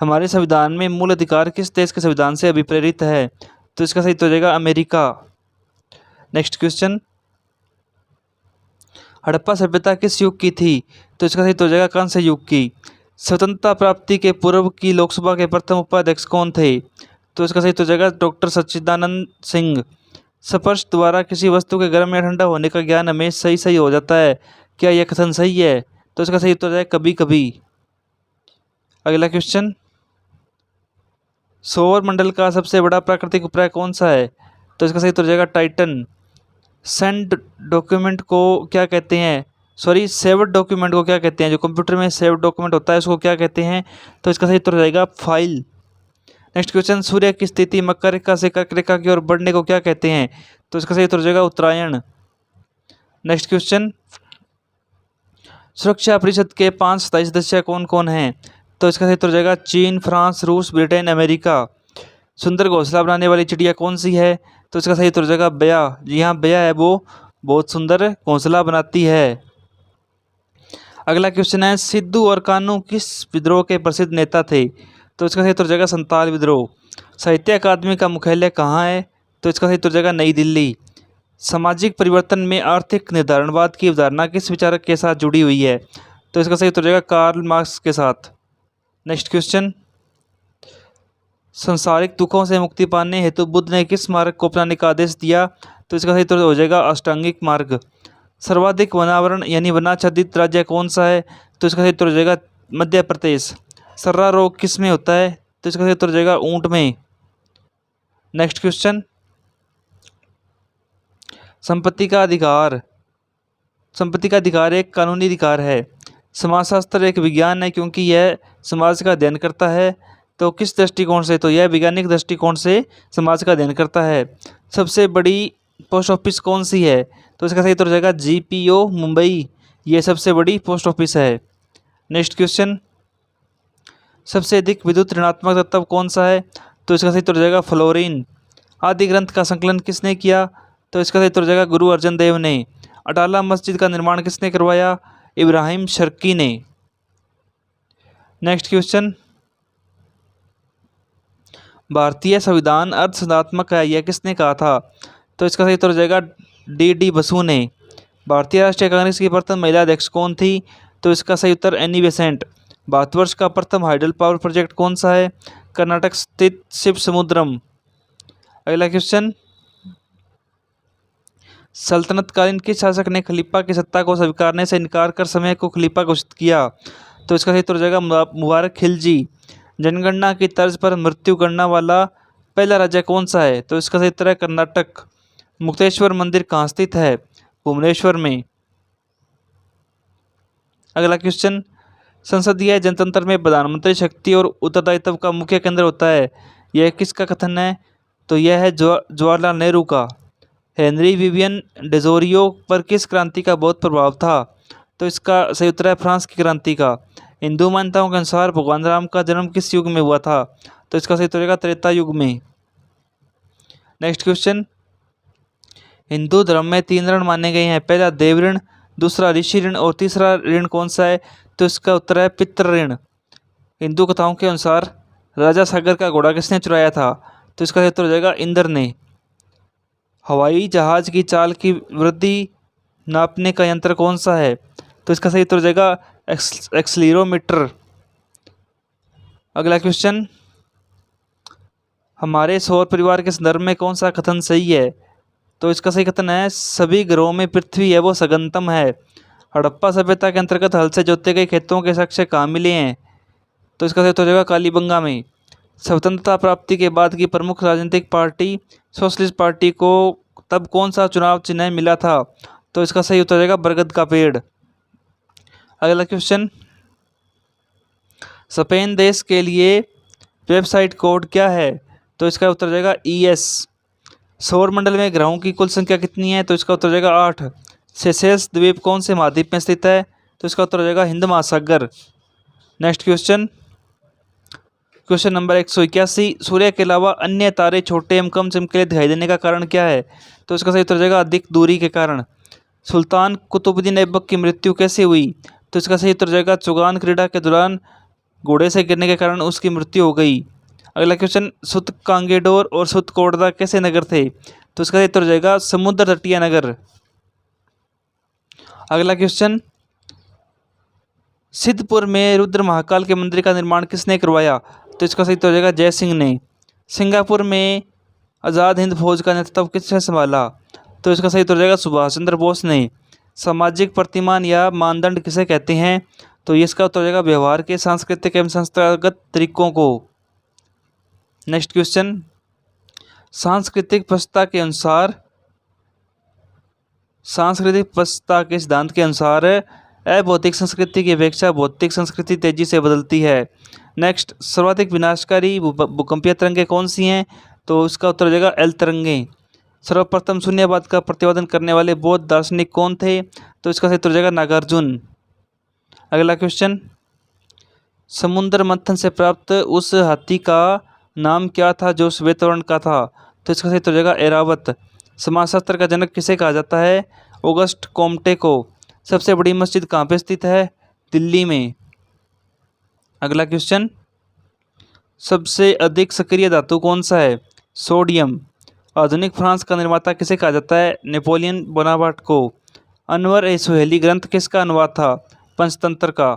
हमारे संविधान में मूल अधिकार किस देश के संविधान से अभिप्रेरित है? तो इसका सही उत्तर हो जाएगा अमेरिका। नेक्स्ट क्वेश्चन, हड़प्पा सभ्यता किस युग की थी? तो इसका सही उत्तर हो जाएगा कांस्य युग की। स्वतंत्रता प्राप्ति के पूर्व की लोकसभा के प्रथम उपाध्यक्ष कौन थे? तो इसका सही उत्तर हो जाएगा डॉक्टर सच्चिदानंद सिंह। स्पर्श द्वारा किसी वस्तु के गर्म या ठंडा होने का ज्ञान हमें सही सही हो जाता है, क्या यह कथन सही है? तो इसका सही उत्तर हो जाएगा कभी कभी। अगला क्वेश्चन, सौर मंडल का सबसे बड़ा प्राकृतिक उपग्रह कौन सा है? तो इसका सही उत्तर हो जाएगा टाइटन। सेंड डॉक्यूमेंट को क्या कहते हैं? सेव्ड डॉक्यूमेंट को क्या कहते हैं? जो कंप्यूटर में सेव्ड डॉक्यूमेंट होता है उसको क्या कहते हैं? तो इसका सही उत्तर हो जाएगा फाइल। नेक्स्ट क्वेश्चन, सूर्य की स्थिति मकर रेखा से कर्क रेखा की ओर बढ़ने को क्या कहते हैं? तो इसका सही उत्तर हो जाएगा उत्तरायण। नेक्स्ट क्वेश्चन, सुरक्षा परिषद के 5 स्थायी सदस्य कौन कौन हैं? तो इसका सही उत्तर हो जाएगा चीन, फ्रांस, रूस, ब्रिटेन, अमेरिका। सुंदर घोंसला बनाने वाली चिड़िया कौन सी है? तो इसका सही उत्तर हो जाएगा बया। जी हाँ, बया है वो बहुत सुंदर घोंसला बनाती है। अगला क्वेश्चन है, सिद्धू और कान्हू किस विद्रोह के प्रसिद्ध नेता थे? तो इसका सही उत्तर हो जाएगा संताल विद्रोह। साहित्य अकादमी का मुख्यालय कहाँ है? तो इसका सही उत्तर हो जाएगा नई दिल्ली। सामाजिक परिवर्तन में आर्थिक निर्धारणवाद की अवधारणा किस विचारक के साथ जुड़ी हुई है? तो इसका सही उत्तर हो जाएगा कार्ल मार्क्स के साथ। नेक्स्ट क्वेश्चन, संसारिक दुखों से मुक्ति पाने हेतु बुद्ध ने किस मार्ग को अपनाने का आदेश दिया? तो इसका सही उत्तर हो जाएगा अष्टांगिक मार्ग। सर्वाधिक वनावरण यानी वनाच्छादित राज्य कौन सा है? तो इसका सही उत्तर हो जाएगा मध्य प्रदेश। सर्रा रोग किस में होता है? तो इसका सही उत्तर हो जाएगा ऊंट में। नेक्स्ट क्वेश्चन, संपत्ति का अधिकार। संपत्ति का अधिकार एक कानूनी अधिकार है। समाजशास्त्र एक विज्ञान है क्योंकि यह समाज का अध्ययन करता है। तो किस दृष्टिकोण से? तो यह वैज्ञानिक दृष्टिकोण से समाज का अध्ययन करता है। सबसे बड़ी पोस्ट ऑफिस कौन सी है? तो इसका सही उत्तर हो जाएगा जीपीओ मुंबई। ये सबसे बड़ी पोस्ट ऑफिस है। नेक्स्ट क्वेश्चन, सबसे अधिक विद्युत ऋणात्मक तत्व कौन सा है? तो इसका सही उत्तर हो जाएगा फ्लोरीन। आदि ग्रंथ का संकलन किसने किया? तो इसका सही उत्तर हो जाएगा गुरु अर्जन देव ने। अटाला मस्जिद का निर्माण किसने करवाया? इब्राहिम शर्की ने। नेक्स्ट क्वेश्चन, भारतीय संविधान अर्धसंधात्मक है, यह किसने कहा था? तो इसका सही उत्तर हो जाएगा डी बसु ने। भारतीय राष्ट्रीय कांग्रेस की प्रथम महिला अध्यक्ष कौन थी? तो इसका सही उत्तर एनी बेसेंट। भारतवर्ष का प्रथम हाइडल पावर प्रोजेक्ट कौन सा है? कर्नाटक स्थित शिव समुद्रम। अगला क्वेश्चन, सल्तनतकालीन किस शासक ने खलीफा की सत्ता को स्वीकारने से इनकार कर समय को खलीफा घोषित किया? तो इसका सही उत्तर हो जाएगा मुबारक खिलजी। जनगणना की तर्ज पर मृत्यु गणना वाला पहला राज्य कौन सा है? तो इसका सही उत्तर है कर्नाटक। मुक्तेश्वर मंदिर कहाँ स्थित है? भुवनेश्वर में। अगला क्वेश्चन, संसदीय जनतंत्र में प्रधानमंत्री शक्ति और उत्तरदायित्व का मुख्य केंद्र होता है, यह किसका कथन है? तो यह है जवाहरलाल नेहरू का। हेनरी विवियन डेजोरियो पर किस क्रांति का बहुत प्रभाव था? तो इसका सही उत्तर है फ्रांस की क्रांति का। हिंदू मान्यताओं के अनुसार भगवान राम का जन्म किस युग में हुआ था? तो इसका सही उत्तर होगा त्रेता युग में। नेक्स्ट क्वेश्चन, हिंदू धर्म में 3 ऋण माने गए हैं, पहला देव ऋण, दूसरा ऋषि ऋण और तीसरा ऋण कौन सा है? तो इसका उत्तर है पितृ ऋण। हिंदू कथाओं के अनुसार राजा सागर का घोड़ा किसने चुराया था? तो इसका सही उत्तर हो जाएगा इंद्र ने। हवाई जहाज की चाल की वृद्धि नापने का यंत्र कौन सा है? तो इसका सही उत्तर हो जाएगा एक्सीलरोमीटर। अगला क्वेश्चन, हमारे सौर परिवार के संदर्भ में कौन सा कथन सही है? तो इसका सही कथन है सभी ग्रहों में पृथ्वी है वो सघनतम है। हड़प्पा सभ्यता के अंतर्गत हल से जोते गए खेतों के साक्ष्य कहाँ मिले हैं? तो इसका सही उत्तर हो जाएगा कालीबंगा में। स्वतंत्रता प्राप्ति के बाद की प्रमुख राजनीतिक पार्टी सोशलिस्ट पार्टी को तब कौन सा चुनाव चिन्ह मिला था? तो इसका सही उत्तर हो जाएगा बरगद का पेड़। अगला क्वेश्चन, स्पेन देश के लिए वेबसाइट कोड क्या है? तो इसका उत्तर हो जाएगा ES। सौर मंडल में ग्रहों की कुल संख्या कितनी है? तो इसका उत्तर हो जाएगा 8। सेशेल्स द्वीप कौन से महाद्वीप में स्थित है? तो इसका उत्तर हो जाएगा हिंद महासागर। नेक्स्ट क्वेश्चन, क्वेश्चन नंबर 181, सूर्य के अलावा अन्य तारे छोटे एवं कम चमकीले दिखाई देने का कारण क्या है? तो इसका सही उत्तर हो जाएगा अधिक दूरी के कारण। सुल्तान कुतुबुद्दीन ऐबक की मृत्यु कैसे हुई? तो इसका सही उत्तर हो जाएगा चौगान क्रीड़ा के दौरान घोड़े से गिरने के कारण उसकी मृत्यु हो गई। अगला क्वेश्चन, सुत कांगेडोर और सुत कोटदा कैसे नगर थे? तो इसका सही उत्तर हो जाएगा समुद्र तटीय नगर। अगला क्वेश्चन, सिद्धपुर में रुद्र महाकाल के मंदिर का निर्माण किसने करवाया? तो इसका सही उत्तर हो जाएगा जय सिंह ने। सिंगापुर में आज़ाद हिंद फौज का नेतृत्व किसने संभाला? तो इसका सही उत्तर हो जाएगा सुभाष चंद्र बोस ने। सामाजिक प्रतिमान या मानदंड किसे कहते हैं? तो इसका उत्तर हो जाएगा व्यवहार के सांस्कृतिक एवं संस्थागत तरीकों को। नेक्स्ट क्वेश्चन, सांस्कृतिक पृष्ठता के सिद्धांत के अनुसार अभौतिक संस्कृति की अपेक्षा भौतिक संस्कृति तेजी से बदलती है। नेक्स्ट, सर्वाधिक विनाशकारी भूकंपीय तरंगें कौन सी हैं? तो इसका उत्तर हो जाएगा एल तरंगें। सर्वप्रथम शून्यवाद का प्रतिपादन करने वाले बौद्ध दार्शनिक कौन थे? तो इसका सही उत्तर हो जाएगा नागार्जुन। अगला क्वेश्चन, समुद्र मंथन से प्राप्त उस हाथी का नाम क्या था जो श्वेत वर्ण का था? तो इसका सही उत्तर हो जाएगा ऐरावत। समाजशास्त्र का जनक किसे कहा जाता है? ऑगस्ट कॉम्टे को। सबसे बड़ी मस्जिद कहाँ पे स्थित है? दिल्ली में। अगला क्वेश्चन, सबसे अधिक सक्रिय धातु कौन सा है? सोडियम। आधुनिक फ्रांस का निर्माता किसे कहा जाता है? नेपोलियन बोनापार्ट को। अनवर ए सुहेली ग्रंथ किसका अनुवाद था? पंचतंत्र का।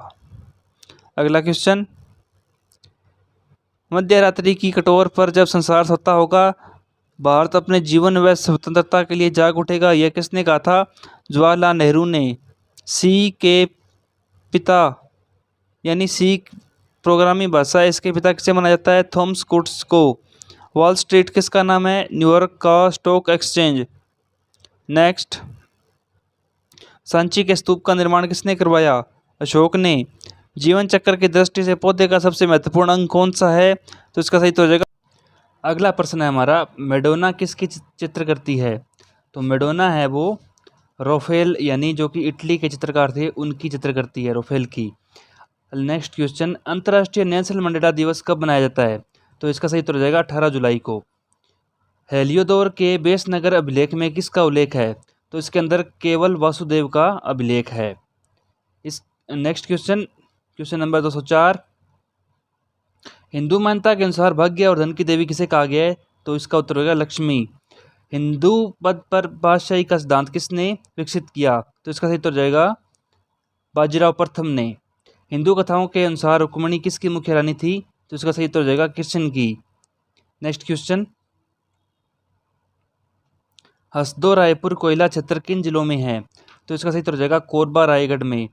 अगला क्वेश्चन, मध्य रात्रि की कटोर पर जब संसार सोता होगा भारत अपने जीवन व स्वतंत्रता के लिए जाग उठेगा, यह किसने कहा था? जवाहरलाल नेहरू ने। सी के पिता यानी सी प्रोग्रामिंग भाषा, इसके पिता किसे माना जाता है? थॉमस कुट्स को। वॉल स्ट्रीट किसका नाम है? न्यूयॉर्क का स्टॉक एक्सचेंज। नेक्स्ट, सांची के स्तूप का निर्माण किसने करवाया? अशोक ने। जीवन चक्र की दृष्टि से पौधे का सबसे महत्वपूर्ण अंग कौन सा है? तो इसका सही तो हो जाएगा। अगला प्रश्न है हमारा, मैडोना किसकी चित्र करती है? तो मैडोना है वो राफेल यानी जो कि इटली के चित्रकार थे उनकी चित्र करती है राफेल की। नेक्स्ट क्वेश्चन, अंतर्राष्ट्रीय नेल्सन मंडेला दिवस कब मनाया जाता है? तो इसका सही उत्तर हो जाएगा 18 जुलाई को। हेलियोडोर के बेसनगर अभिलेख में किसका उल्लेख है? तो इसके अंदर केवल वासुदेव का अभिलेख है। इस next question, question number 204, Hindu मान्यता के अनुसार भाग्य और धन की देवी किसे कहा गया है? तो इसका उत्तर होगा लक्ष्मी। हिंदू पद पर बादशाही का सिद्धांत किसने विकसित किया? तो इसका सही उत्तर हो जाएगा बाजीराव प्रथम ने। हिंदू कथाओं के अनुसार रुक्मिणी किसकी मुख्य रानी थी? तो इसका सही उत्तर हो जाएगा कृष्ण की। नेक्स्ट क्वेश्चन, हसदो रायपुर कोयला क्षेत्र किन जिलों में है? तो इसका सही उत्तर हो जाएगा कोरबा रायगढ़ में।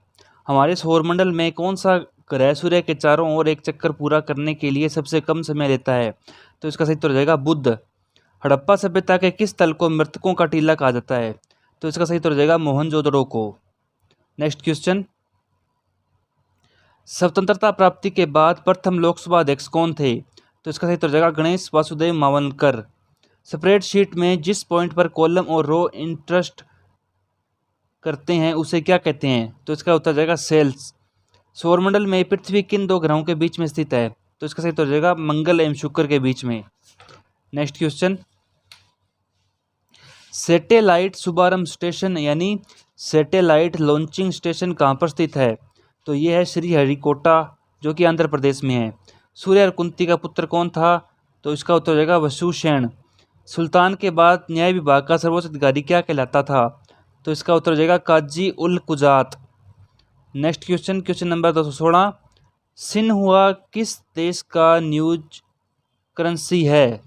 हमारे सौरमंडल में कौन सा ग्रह सूर्य के चारों ओर एक चक्कर पूरा करने के लिए सबसे कम समय लेता है? तो इसका सही उत्तर हो जाएगा बुध। हड़प्पा सभ्यता के किस स्थल को मृतकों का टीला कहा जाता है? तो इसका सही उत्तर हो जाएगा मोहनजोदड़ो को। नेक्स्ट क्वेश्चन, स्वतंत्रता प्राप्ति के बाद प्रथम लोकसभा अध्यक्ष कौन थे? तो इसका सही उत्तर हो जाएगा गणेश वासुदेव मावलंकर। स्प्रेडशीट में जिस पॉइंट पर कॉलम और रो इंटरेस्ट करते हैं उसे क्या कहते हैं? तो इसका उत्तर हो जाएगा सेल्स। सौरमंडल में पृथ्वी किन दो ग्रहों के बीच में स्थित है? तो इसका सही उत्तर हो जाएगा मंगल एवं शुक्र के बीच में। नेक्स्ट क्वेश्चन, सैटेलाइट शुभारंभ स्टेशन यानी सैटेलाइट लॉन्चिंग स्टेशन कहाँ पर स्थित है? तो ये है श्रीहरिकोटा जो कि आंध्र प्रदेश में है। सूर्य और कुंती का पुत्र कौन था? तो इसका उत्तर हो जाएगा वसुसेन। सुल्तान के बाद न्याय विभाग का सर्वोच्च अधिकारी क्या कहलाता था? तो इसका उत्तर हो जाएगा काजी उल कुजात। Next question, question number 216, Xinhua किस देश का न्यूज करेंसी है?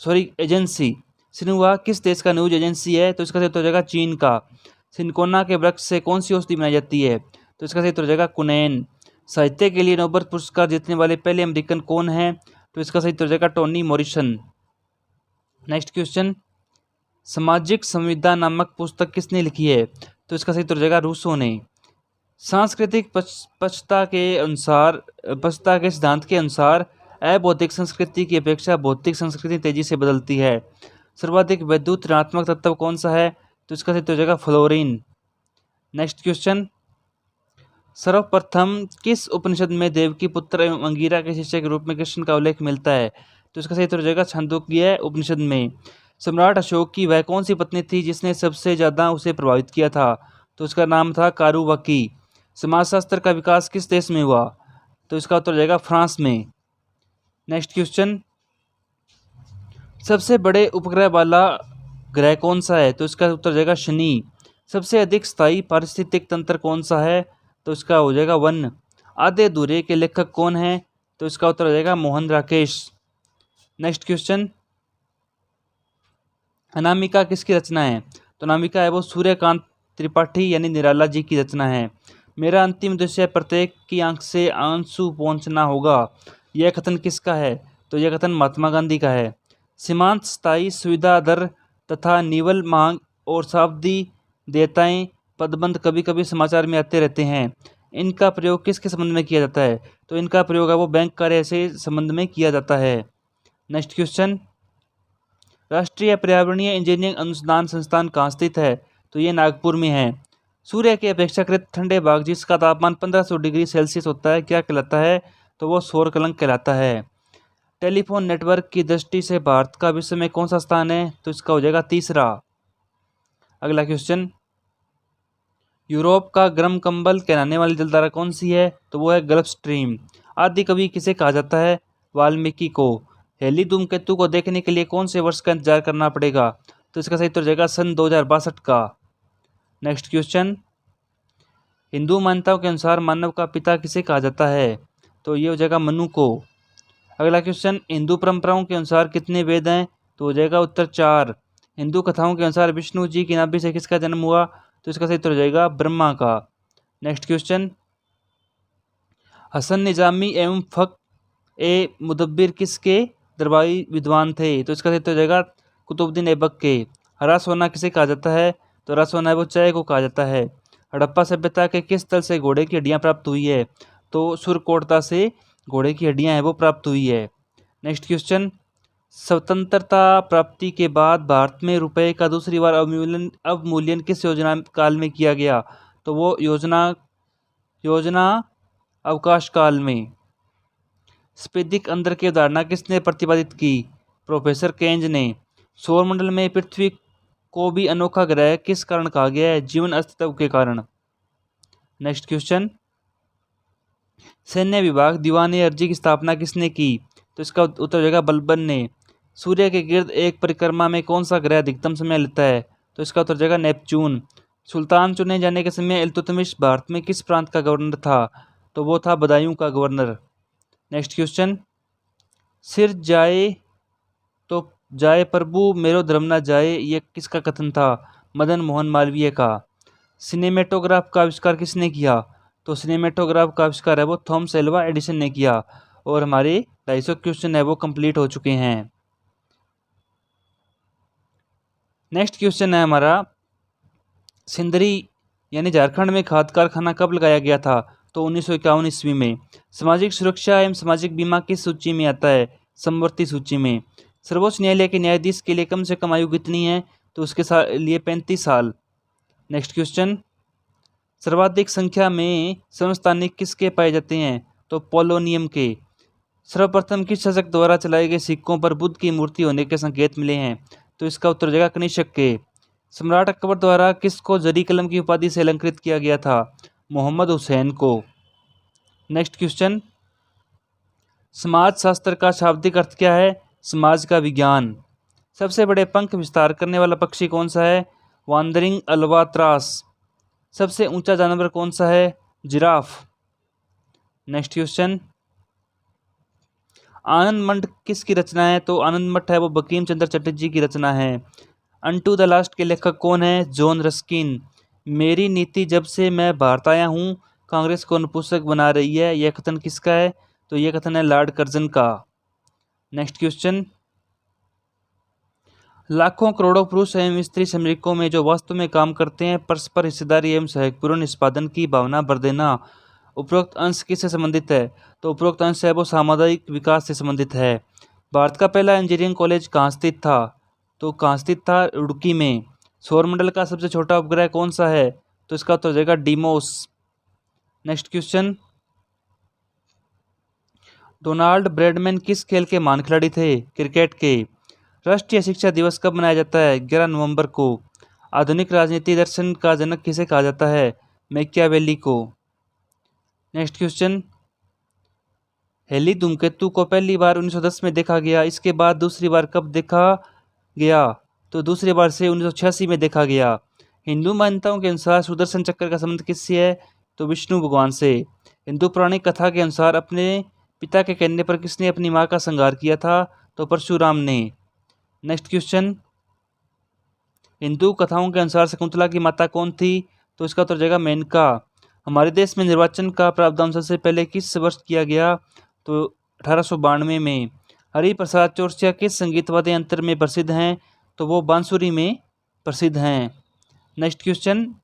Sorry agency. सिन्हुआ किस देश का न्यूज एजेंसी है? तो इसका सही उत्तर हो जाएगा चीन का। सिनकोना के वृक्ष से कौन सी औषधि बनाई जाती है? तो इसका सही उत्तर हो जाएगा कुनैन। साहित्य के लिए नोबेल पुरस्कार जीतने वाले पहले अमेरिकन कौन है? तो इसका सही उत्तर हो जाएगा टोनी मॉरिसन। नेक्स्ट क्वेश्चन, सामाजिक संविदा नामक पुस्तक किसने लिखी है? तो इसका सही उत्तर हो जाएगा रूसो ने। सांस्कृतिक पक्षता के सिद्धांत के अनुसार अभौतिक संस्कृति की अपेक्षा भौतिक संस्कृति तेजी से बदलती है। सर्वाधिक वैद्युत ऋणात्मक तत्व कौन सा है? तो इसका सही उत्तर हो जाएगा फ्लोरीन। नेक्स्ट क्वेश्चन, सर्वप्रथम किस उपनिषद में देवकी पुत्र एवं अंगिरा के शिष्य के रूप में कृष्ण का उल्लेख मिलता है? तो इसका सही उत्तर हो जाएगा छांदोग्य उपनिषद में। सम्राट अशोक की वह कौन सी पत्नी थी जिसने सबसे ज्यादा उसे प्रभावित किया था? तो उसका नाम था कारुवकी। समाजशास्त्र का विकास किस देश में हुआ? तो इसका उत्तर हो जाएगा फ्रांस में। नेक्स्ट क्वेश्चन, सबसे बड़े उपग्रह वाला ग्रह कौन सा है? तो इसका उत्तर हो जाएगा शनि। सबसे अधिक स्थायी पारिस्थितिक तंत्र कौन सा है? तो इसका हो जाएगा वन। आधे अधूरे के लेखक कौन है? तो इसका उत्तर हो जाएगा मोहन राकेश। नेक्स्ट क्वेश्चन, अनामिका किसकी रचना है? तो अनामिका है वो सूर्यकांत त्रिपाठी यानी निराला जी की रचना है। मेरा अंतिम उद्देश्य प्रत्येक की आंख से आंसू पहुंचना होगा, यह कथन किसका है? तो यह कथन महात्मा गांधी का है। सीमांत स्थायी सुविधा दर तथा निवल मांग और शाब्दी देयताएं पदबंध कभी कभी समाचार में आते रहते हैं। इनका प्रयोग किसके संबंध में किया जाता है? तो इनका प्रयोग है वो बैंक कार्य से संबंध में किया जाता है। नेक्स्ट क्वेश्चन, राष्ट्रीय पर्यावरणीय इंजीनियरिंग अनुसंधान संस्थान कहाँ स्थित है? तो ये नागपुर में है। सूर्य के अपेक्षाकृत ठंडे भाग जिसका तापमान 1500 डिग्री सेल्सियस होता है क्या कहलाता है? तो वो सौर कलंक कहलाता है। टेलीफोन नेटवर्क की दृष्टि से भारत का विश्व में कौन सा स्थान है? तो इसका हो जाएगा तीसरा। अगला क्वेश्चन, यूरोप का गर्म कंबल कहलाने वाली जलधारा कौन सी है? तो वो है गल्फ स्ट्रीम। आदि कवि किसे कहा जाता है? वाल्मीकि को। हेली धूमकेतु को देखने के लिए कौन से वर्ष का इंतजार करना पड़ेगा? तो इसका सही उत्तर हो जाएगा सन 2062 का। नेक्स्ट क्वेश्चन, हिंदू मान्यताओं के अनुसार मानव का पिता किसे कहा जाता है? तो ये हो जाएगा मनु को। अगला क्वेश्चन, हिंदू परंपराओं के अनुसार कितने वेद हैं? तो हो जाएगा उत्तर 4। हिंदू कथाओं के अनुसार विष्णु जी की नाभि से किसका जन्म हुआ? तो इसका सही उत्तर हो जाएगा ब्रह्मा का। नेक्स्ट क्वेश्चन, हसन निजामी एवं फक ए मुदब्बिर किसके दरबारी विद्वान थे? तो इसका सही उत्तर हो जाएगा कुतुबुद्दीन ऐबक के। हरा सोना किसे कहा जाता है? तो हरा सोना है वो चाय को कहा जाता है। हड़प्पा सभ्यता के किस स्थल से घोड़े की हड्डियां प्राप्त हुई है? तो सुरकोटता से घोड़े की हड्डियां हैं वो प्राप्त हुई है। नेक्स्ट क्वेश्चन, स्वतंत्रता प्राप्ति के बाद भारत में रुपए का दूसरी बार अवमूल्यन किस योजना काल में किया गया? तो वो योजना अवकाश काल में। स्पेदिक अंतर की अवधारणा किसने प्रतिपादित की? प्रोफेसर केंज ने। सौरमंडल में पृथ्वी को भी अनोखा ग्रह किस कारण कहा गया है? जीवन अस्तित्व के कारण। नेक्स्ट क्वेश्चन, सैन्य विभाग दीवानी अर्जी की स्थापना किसने की? तो इसका उत्तर हो जाएगा बलबन ने। सूर्य के गिर्द एक परिक्रमा में कौन सा ग्रह अधिकतम समय लेता है? तो इसका उत्तर हो जाएगा नेपच्यून। सुल्तान चुने जाने के समय इल्तुतमिश भारत में किस प्रांत का गवर्नर था? तो वो था बदायूं का गवर्नर। नेक्स्ट क्वेश्चन, सिर जाए तो जाए प्रभु मेरो धर्म ना जाए, ये किसका कथन था? मदन मोहन मालवीय का। सिनेमेटोग्राफ का आविष्कार किसने किया? तो सिनेमेटोग्राफ का आविष्कार है वो थॉमस एल्वा एडिसन ने किया। और हमारे 250 क्वेश्चन है वो कंप्लीट हो चुके हैं। नेक्स्ट क्वेश्चन है हमारा, सिंदरी यानी झारखंड में खाद कारखाना कब लगाया गया था? तो 1951 ईस्वी में। सामाजिक सुरक्षा एवं सामाजिक बीमा किस सूची में आता है? समवर्ती सूची में। सर्वोच्च न्यायालय के न्यायाधीश के लिए कम से कम आयु कितनी है? तो उसके लिए 35 साल। नेक्स्ट क्वेश्चन, सर्वाधिक संख्या में समस्थानिक किसके पाए जाते हैं? तो पोलोनियम के। सर्वप्रथम किस शासक द्वारा चलाए गए सिक्कों पर बुद्ध की मूर्ति होने के संकेत मिले हैं? तो इसका उत्तर हो जाएगा कनिष्क के। सम्राट अकबर द्वारा किसको जरी कलम की उपाधि से अलंकृत किया गया था? मोहम्मद हुसैन को। नेक्स्ट क्वेश्चन, समाज शास्त्र का शाब्दिक अर्थ क्या है? समाज का विज्ञान। सबसे बड़े पंख विस्तार करने वाला पक्षी कौन सा है? वांदरिंग अल्बाट्रॉस। सबसे ऊंचा जानवर कौन सा है? जिराफ। नेक्स्ट क्वेश्चन, आनंद मठ किसकी रचना है? तो आनंद मठ है वो बंकिम चंद्र चटर्जी की रचना है। अनटू द लास्ट के लेखक कौन है? John Ruskin. मेरी नीति जब से मैं भारत आया हूँ कांग्रेस को नपुंसक बना रही है, यह कथन किसका है? तो यह कथन है लॉर्ड कर्जन का। नेक्स्ट क्वेश्चन, लाखों करोड़ों पुरुष एवं स्त्री श्रमिकों में जो वास्तव में काम करते हैं परस्पर हिस्सेदारी एवं सहयोगपूर्ण निष्पादन की भावना भर देना, उपरोक्त अंश किससे संबंधित है? तो उपरोक्त अंश है वो सामुदायिक विकास से संबंधित है। भारत का पहला इंजीनियरिंग कॉलेज कहाँ स्थित था? तो कहाँ स्थित था? रुड़की में। सौरमंडल का सबसे छोटा उपग्रह कौन सा है? तो इसका उत्तर हो जाएगा Deimos. Next question, Donald Bradman किस खेल के महान खिलाड़ी थे? क्रिकेट के। राष्ट्रीय शिक्षा दिवस कब मनाया जाता है? 11 नवंबर को। आधुनिक राजनीति दर्शन का जनक किसे कहा जाता है? मैकियावेली को। नेक्स्ट क्वेश्चन, हेली धूमकेतु को पहली बार 1910 में देखा गया, इसके बाद दूसरी बार कब देखा गया? तो दूसरी बार से 1986 में देखा गया। हिंदू मान्यताओं के अनुसार सुदर्शन चक्र का संबंध किससे है? तो विष्णु भगवान से। हिंदू पौराणिक कथा के अनुसार अपने पिता के कहने पर किसने अपनी मां का संहार किया था? तो परशुराम ने। नेक्स्ट क्वेश्चन, हिंदू कथाओं के अनुसार शकुंतला की माता कौन थी? तो इसका उत्तर जाएगा मेनका। हमारे देश में निर्वाचन का प्रावधान सबसे पहले किस वर्ष किया गया? तो 1892 में। हरिप्रसाद चौरसिया किस संगीत वाद्य यंत्र में प्रसिद्ध हैं? तो वो बांसुरी में प्रसिद्ध हैं। नेक्स्ट क्वेश्चन,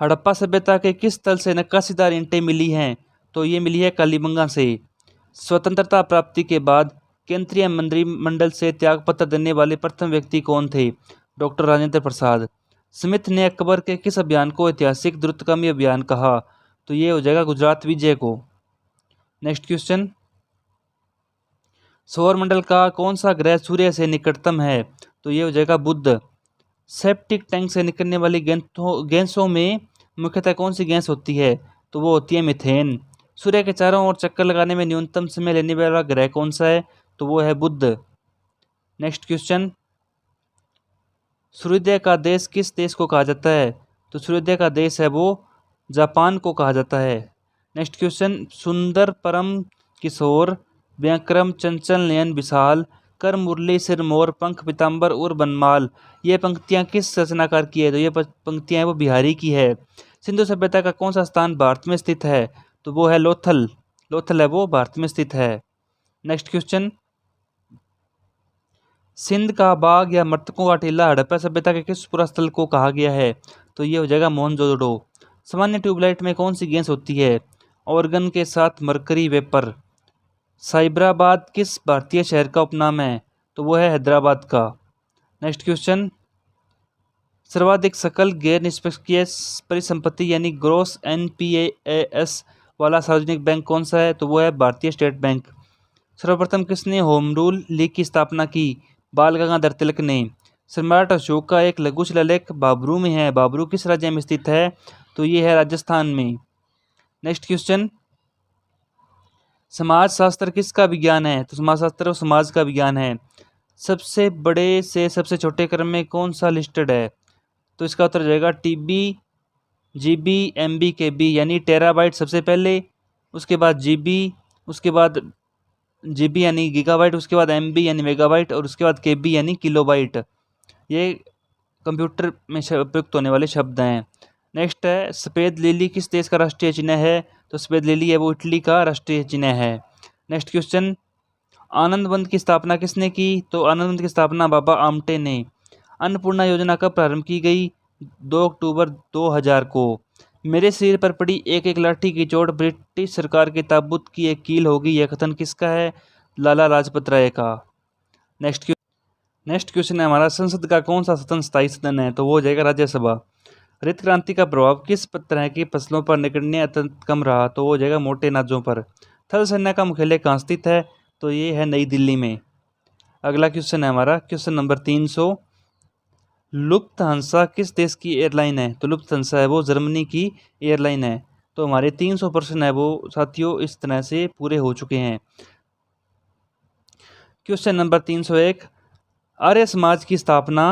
हड़प्पा सभ्यता के किस स्थल से नक्काशीदार ईंटें मिली हैं? तो ये मिली है कालीबंगा से। स्वतंत्रता प्राप्ति के बाद केंद्रीय मंत्रिमंडल से त्यागपत्र देने वाले प्रथम व्यक्ति कौन थे? डॉक्टर राजेंद्र प्रसाद। स्मिथ ने अकबर के किस अभियान को ऐतिहासिक द्रुतगामी अभियान कहा? तो ये हो जाएगा गुजरात विजय को। नेक्स्ट क्वेश्चन, सौरमंडल का कौन सा ग्रह सूर्य से निकटतम है? तो ये हो जाएगा बुध। सेप्टिक टैंक से निकलने वाली गैसों में मुख्यतः कौन सी गैस होती है? तो वो होती है मीथेन। सूर्य के चारों ओर चक्कर लगाने में न्यूनतम समय लेने वाला ग्रह कौन सा है? तो वो है बुध। नेक्स्ट क्वेश्चन, सूर्योदय का देश किस देश को कहा जाता है? तो सूर्योदय का देश है वो जापान को कहा जाता है। नेक्स्ट क्वेश्चन, सुंदर परम किशोर व्याक्रम चंचल नयन विशाल कर मुरली सिर मोर पंख पीताम्बर और बनमाल, ये पंक्तियां किस रचनाकार की है? तो ये पंक्तियां हैं वो बिहारी की है। सिंधु सभ्यता का कौन सा स्थान भारत में स्थित है? तो वो है लोथल। लोथल है वो भारत में स्थित है। नेक्स्ट क्वेश्चन, सिंध का बाग या मृतकों का टीला हड़प्पा सभ्यता के किस पुरास्थल को कहा गया है? तो ये हो जाएगा मोहनजोदड़ो। सामान्य ट्यूबलाइट में कौन सी गैस होती है? ऑर्गन के साथ मरकरी वेपर। साइबराबाद किस भारतीय शहर का उपनाम है? तो वो है हैदराबाद का। नेक्स्ट क्वेश्चन, सर्वाधिक सकल गैर निष्पक्षीय परिसंपत्ति यानी ग्रॉस एनपीएस वाला सार्वजनिक बैंक कौन सा है? तो वो है भारतीय स्टेट बैंक। सर्वप्रथम किसने होम रूल लीग की स्थापना की? बाल गंगाधर तिलक ने। सम्राट अशोक का एक लघु शिलालेख बाबरू में है। बाबरू किस राज्य में स्थित है? तो ये है राजस्थान में। नेक्स्ट क्वेश्चन, समाज शास्त्र किसका विज्ञान है? तो समाज शास्त्र समाज का विज्ञान है। सबसे बड़े से सबसे छोटे क्रम में कौन सा लिस्टेड है? तो इसका उत्तर जाएगा टीबी, जीबी, एमबी, केबी, यानी टेराबाइट सबसे पहले, उसके बाद जीबी, उसके बाद जीबी यानी गीगाबाइट, उसके बाद एमबी यानी मेगाबाइट, और उसके बाद केबी यानी किलोबाइट। ये कंप्यूटर में प्रयुक्त होने वाले शब्द हैं। नेक्स्ट है, सफ़ेद लिली किस देश का राष्ट्रीय चिन्ह है? तो सफ़ेद लिली है वो इटली का राष्ट्रीय चिन्ह है। नेक्स्ट क्वेश्चन, आनंद वन की स्थापना किसने की? तो आनंद वन की स्थापना बाबा आमटे ने। अन्नपूर्णा योजना कब प्रारंभ की गई? 2 अक्टूबर 2000 को। मेरे सिर पर पड़ी एक एक लाठी की चोट ब्रिटिश सरकार के ताबूत की एक कील होगी, यह कथन किसका है? लाला लाजपत राय का। नेक्स्ट क्वेश्चन है हमारा, संसद का कौन सा सदन स्थायी सदन है? तो वो हो जाएगा राज्यसभा। हरित क्रांति का प्रभाव किस तरह की फसलों पर नगण्य अत्यंत कम रहा? तो वो हो जाएगा मोटे अनाजों पर। थल सेना का मुख्यालय कहाँ स्थित है? तो ये है नई दिल्ली में। अगला क्वेश्चन है हमारा क्वेश्चन नंबर 300, लुफ्थहांसा किस देश की एयरलाइन है? तो लुफ्थहांसा है वो जर्मनी की एयरलाइन है। तो हमारे 300 प्रश्न है वो साथियों इस तरह से पूरे हो चुके हैं। क्वेश्चन नंबर 301, आर्य समाज की स्थापना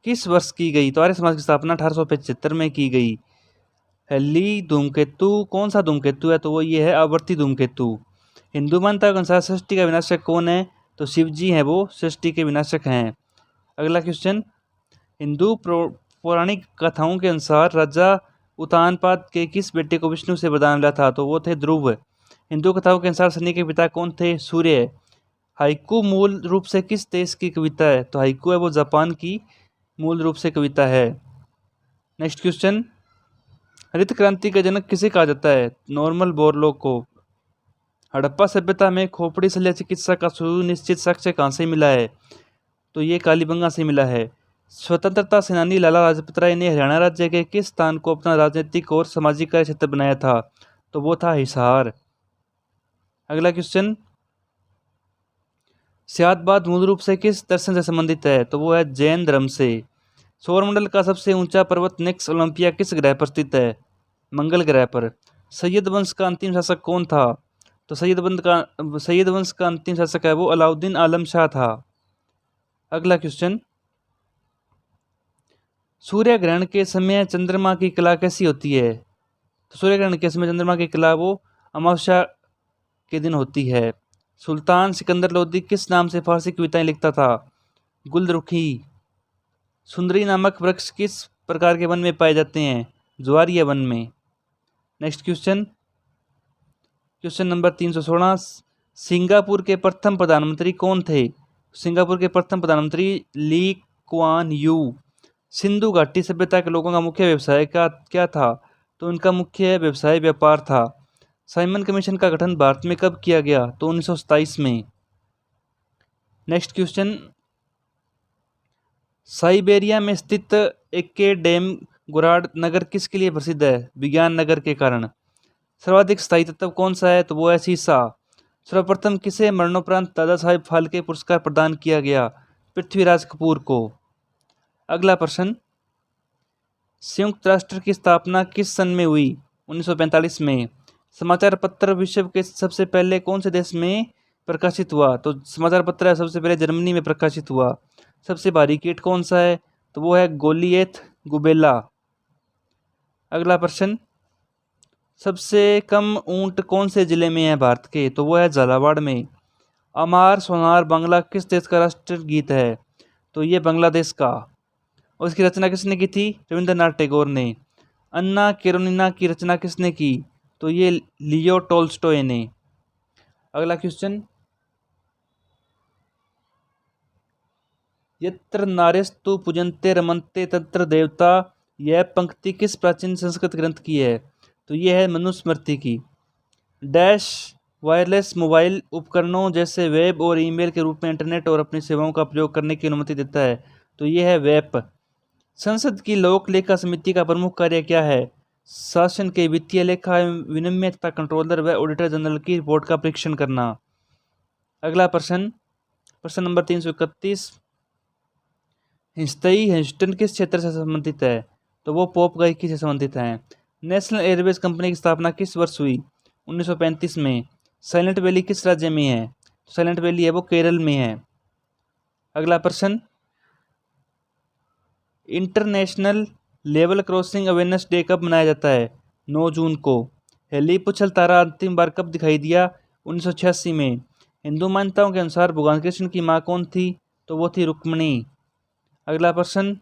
किस वर्ष की गई? तो आर्य समाज की स्थापना 1875 में की गई। हेली धूमकेतु कौन सा धूमकेतु है? तो वो ये है आवर्ती धूमकेतु। हिंदू मान्यता के अनुसार सृष्टि का विनाशक कौन है? तो शिव जी हैं वो सृष्टि के विनाशक हैं। अगला क्वेश्चन, हिंदू पौराणिक कथाओं के अनुसार राजा उत्तानपाद के किस बेटे को विष्णु से वरदान मिला था? तो वो थे ध्रुव। हिंदू कथाओं के अनुसार शनि के पिता कौन थे? सूर्य। हाइकू मूल रूप से किस देश की कविता है? तो हाइकू है वो जापान की मूल रूप से कविता है। नेक्स्ट क्वेश्चन, हरित क्रांति का जनक किसे कहा जाता है? नॉर्मन बोरलॉग को। हड़प्पा सभ्यता में खोपड़ी शल्य चिकित्सा का सुनिश्चित साक्ष्य कहाँ से मिला है? तो ये कालीबंगा से मिला है। स्वतंत्रता सेनानी लाला लाजपत राय ने हरियाणा राज्य के किस स्थान को अपना राजनीतिक और सामाजिक कार्य क्षेत्र बनाया था? तो वो था हिसार। अगला क्वेश्चन, सियादबाद मूल रूप से किस दर्शन से संबंधित है? तो वो है जैन धर्म से। सौरमंडल का सबसे ऊंचा पर्वत नेक्स ओलंपिया किस ग्रह पर स्थित है? मंगल ग्रह पर। सैयद वंश का अंतिम शासक कौन था? तो सैयद वंश का अंतिम शासक है वो अलाउद्दीन आलम शाह था। अगला क्वेश्चन, सूर्य ग्रहण के समय चंद्रमा की कला कैसी होती है? तो सूर्य ग्रहण के समय चंद्रमा की कला वो अमावस्या के दिन होती है। सुल्तान सिकंदर लोदी किस नाम से फारसी कविताएं लिखता था? गुलरुखी। सुंदरी नामक वृक्ष किस प्रकार के वन में पाए जाते हैं? ज्वारीय वन में। Next question, question number 316, Singapore के प्रथम प्रधानमंत्री कौन थे? सिंगापुर के प्रथम प्रधानमंत्री ली कुआन यू। सिंधु घाटी सभ्यता के लोगों का मुख्य व्यवसाय क्या था? तो उनका मुख्य व्यवसाय व्यापार था। साइमन कमीशन का गठन भारत में कब किया गया? तो 1927 में। नेक्स्ट क्वेश्चन, साइबेरिया में स्थित एक्के डैम गोराड नगर किसके लिए प्रसिद्ध है? विज्ञान नगर के कारण। सर्वाधिक स्थायी तत्व कौन सा है? तो वो है सीसा। सर्वप्रथम किसे मरणोपरांत दादा साहेब फाल्के पुरस्कार प्रदान किया गया? पृथ्वीराज कपूर को। अगला प्रश्न, संयुक्त राष्ट्र की स्थापना किस सन में हुई? 1945 में। समाचार पत्र विश्व के सबसे पहले कौन से देश में प्रकाशित हुआ? तो समाचार पत्र सबसे पहले जर्मनी में प्रकाशित हुआ। सबसे भारी कीट कौन सा है? तो वो है गोलियथ गुबेला। अगला प्रश्न, सबसे कम ऊंट कौन से जिले में है भारत के? तो वो है झालावाड़ में। अमार सोनार बांग्ला किस देश का राष्ट्र गीत है? तो ये बांग्लादेश का। और इसकी रचना किसने की थी? रविंद्रनाथ टैगोर ने। अन्ना केरोनिना की रचना किसने की? तो ये लियो टोल्स्टॉय ने। अगला क्वेश्चन, यत्र नार्यस्तु पूजन्ते रमन्ते तत्र देवता, यह पंक्ति किस प्राचीन संस्कृत ग्रंथ की है? तो यह है मनुस्मृति की। डैश वायरलेस मोबाइल उपकरणों जैसे वेब और ईमेल के रूप में इंटरनेट और अपनी सेवाओं का प्रयोग करने की अनुमति देता है। तो ये है वेप। संसद की लोक लेखा समिति का प्रमुख कार्य क्या है? शासन के वित्तीय लेखा विनिमय तथा कंट्रोलर व ऑडिटर जनरल की रिपोर्ट का परीक्षण करना। अगला प्रश्न नंबर 331। ह्यूस्टन किस क्षेत्र से संबंधित है? तो वो पॉप गायकी से संबंधित है। नेशनल एयरवेज कंपनी की स्थापना किस वर्ष हुई? 1935 में। साइलेंट वैली किस राज्य में है? साइलेंट वैली है वो केरल में है। अगला प्रश्न, international level crossing awareness day कब मनाया जाता है? 9 जून को। हेली पुछल तारा अंतिम बार कब दिखाई दिया? 1986 में। हिंदू मान्यताओं के अनुसार भगवान कृष्ण की माँ कौन थी? तो वो थी रुक्मिणी। अगला प्रश्न,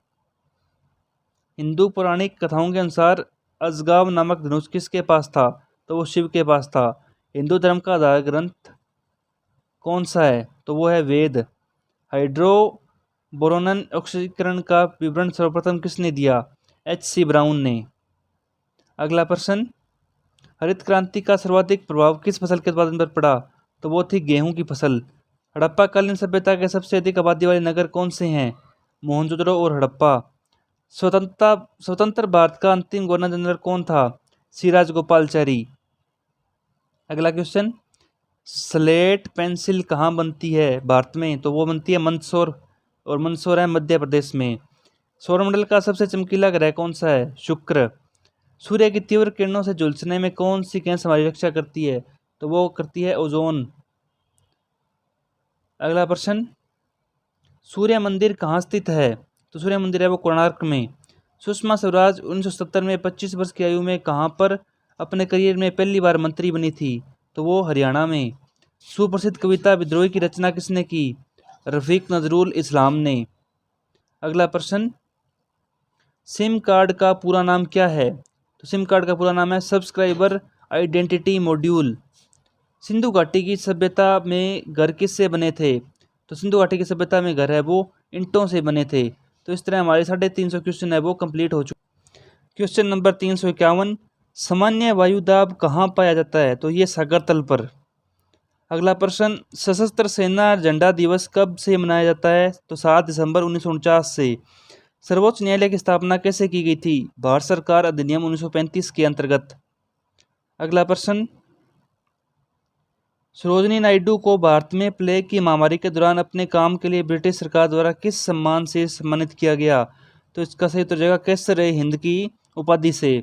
हिंदू पौराणिक कथाओं के अनुसार अजगाव नामक धनुष किसके पास था? तो वो शिव के पास था। हिंदू धर्म का आधार ग्रंथ कौन सा है? तो वो है वेद। हाइड्रोबोरोन ऑक्सीकरण का विवरण सर्वप्रथम किसने दिया? H.C. ब्राउन ने। अगला प्रश्न, हरित क्रांति का सर्वाधिक प्रभाव किस फसल के उत्पादन पर पड़ा? तो वो थी गेहूं की फसल। हड़प्पाकालीन सभ्यता के सबसे अधिक आबादी वाले नगर कौन से हैं? मोहनजोदड़ो और हड़प्पा। स्वतंत्र भारत का अंतिम गवर्नर जनरल कौन था? सी राजगोपालचारी। अगला क्वेश्चन, स्लेट पेंसिल कहाँ बनती है भारत में? तो वो बनती है मंदसौर, और मंदसौर है मध्य प्रदेश में। सौरमंडल का सबसे चमकीला ग्रह कौन सा है? शुक्र। सूर्य की तीव्र किरणों से झुलसने में कौन सी गैस हमारी रक्षा करती है? तो वो करती है ओजोन। अगला प्रश्न, सूर्य मंदिर कहाँ स्थित है? तो सूर्य मंदिर है वो कोणार्क में। सुषमा स्वराज 1970 में 25 वर्ष की आयु में कहाँ पर अपने करियर में पहली बार मंत्री बनी थी? तो वो हरियाणा में। सुप्रसिद्ध कविता विद्रोही की रचना किसने की? रफीक नजरुल इस्लाम ने। अगला प्रश्न, सिम कार्ड का पूरा नाम क्या है? तो सिम कार्ड का पूरा नाम है सब्सक्राइबर आइडेंटिटी मॉड्यूल। सिंधु घाटी की सभ्यता में घर किससे बने थे? तो सिंधु घाटी की सभ्यता में घर है वो ईंटों से बने थे। तो इस तरह हमारे 350 क्वेश्चन है वो कंप्लीट हो चुके। क्वेश्चन नंबर 351, सामान्य वायुदाब कहाँ पाया जाता है? तो ये सागर तल पर। अगला प्रश्न, सशस्त्र सेना झंडा दिवस कब से मनाया जाता है? तो 7 दिसंबर 1949 से। सर्वोच्च न्यायालय की स्थापना कैसे की गई थी? भारत सरकार अधिनियम 1935 के अंतर्गत। अगला प्रश्न, सरोजिनी नायडू को भारत में प्लेग की महामारी के दौरान अपने काम के लिए ब्रिटिश सरकार द्वारा किस सम्मान से सम्मानित किया गया? तो इसका सही उत्तर जाएगा कैसर हिंद की उपाधि से।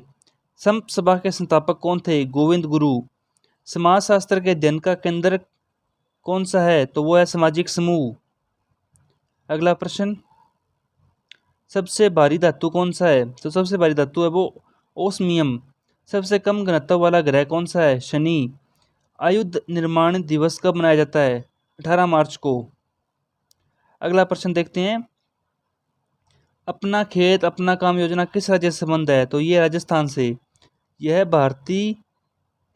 संत सभा के संस्थापक कौन थे? गोविंद गुरु। समाजशास्त्र के अध्ययन का केंद्र कौन सा है? तो वो है सामाजिक समूह। अगला प्रश्न, सबसे भारी धातु कौन सा है? तो सबसे भारी धातु है वो ओस्मियम। सबसे कम घनत्व वाला ग्रह कौन सा है? शनि। आयुध निर्माण दिवस कब मनाया जाता है? 18 मार्च को। अगला प्रश्न देखते हैं, अपना खेत अपना काम योजना किस राज्य से संबंध है? तो ये राजस्थान से। यह भारतीय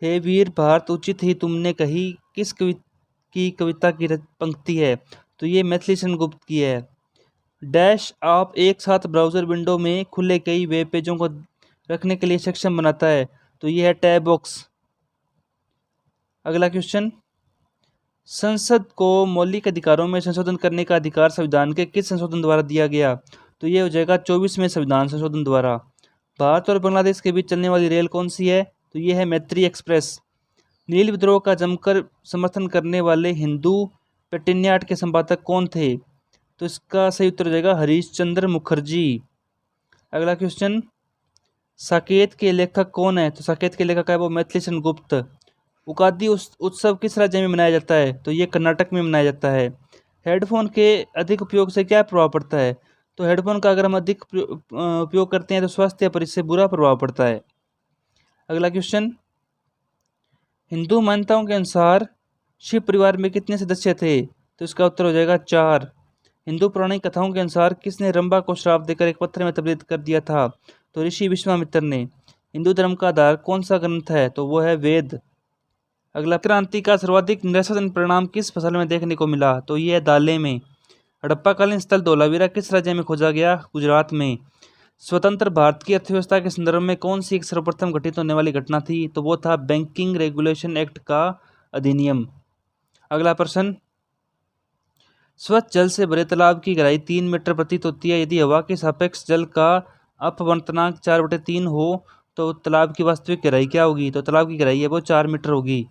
हे वीर भारत उचित ही तुमने कही किस कविता की पंक्ति है? तो ये मैथिली शरण गुप्त की है। डैश आप एक साथ ब्राउज़र विंडो में खुले कई वेब पेजों को रखने के लिए सक्षम बनाता है? तो ये है टैब बॉक्स। अगला क्वेश्चन, संसद को मौलिक अधिकारों में संशोधन करने का अधिकार संविधान के किस संशोधन द्वारा दिया गया? तो ये हो जाएगा 24वें संविधान संशोधन द्वारा। भारत और बांग्लादेश के बीच चलने वाली रेल कौन सी है? तो ये है मैत्री एक्सप्रेस। नील विद्रोह का जमकर समर्थन करने वाले हिंदू पेटिनियाट के संपादक कौन थे? तो इसका सही उत्तर हो जाएगा हरीश चंद्र मुखर्जी। अगला क्वेश्चन, साकेत के लेखक कौन है? तो साकेत के लेखक है वो मैथिली शरण गुप्त। उगादि उत्सव किस राज्य में मनाया जाता है? तो ये कर्नाटक में मनाया जाता है। हेडफोन के अधिक उपयोग से क्या प्रभाव पड़ता है? तो हेडफोन का अगर हम अधिक उपयोग करते हैं तो स्वास्थ्य पर इससे बुरा प्रभाव पड़ता है। अगला क्वेश्चन, हिंदू मान्यताओं के अनुसार शिव परिवार में कितने सदस्य थे? तो इसका उत्तर हो जाएगा 4। हिंदू पौराणिक कथाओं के अनुसार किसने रंभा को श्राप देकर एक पत्थर में तब्दील कर दिया था? तो ऋषि विश्वामित्र ने। हिंदू धर्म का आधार कौन सा ग्रंथ है? तो वो है वेद। अगला, क्रांति का सर्वाधिक निराशाजनक परिणाम किस फसल में देखने को मिला? तो ये है दालें में। हड़प्पाकालीन स्थल धोलावीरा किस राज्य में खोजा गया? गुजरात में। स्वतंत्र भारत की अर्थव्यवस्था के संदर्भ में कौन सी एक सर्वप्रथम घटित होने वाली घटना थी? तो वो था बैंकिंग रेगुलेशन एक्ट का अधिनियम। अगला प्रश्न, स्वच्छ जल से भरे तालाब की गहराई 3 मीटर प्रतीत होती है। यदि हवा के सापेक्ष जल का अपवर्तनांक 4/3 हो तो तालाब की वास्तविक गहराई क्या होगी? तो तालाब की गहराई है वो 4 मीटर होगी।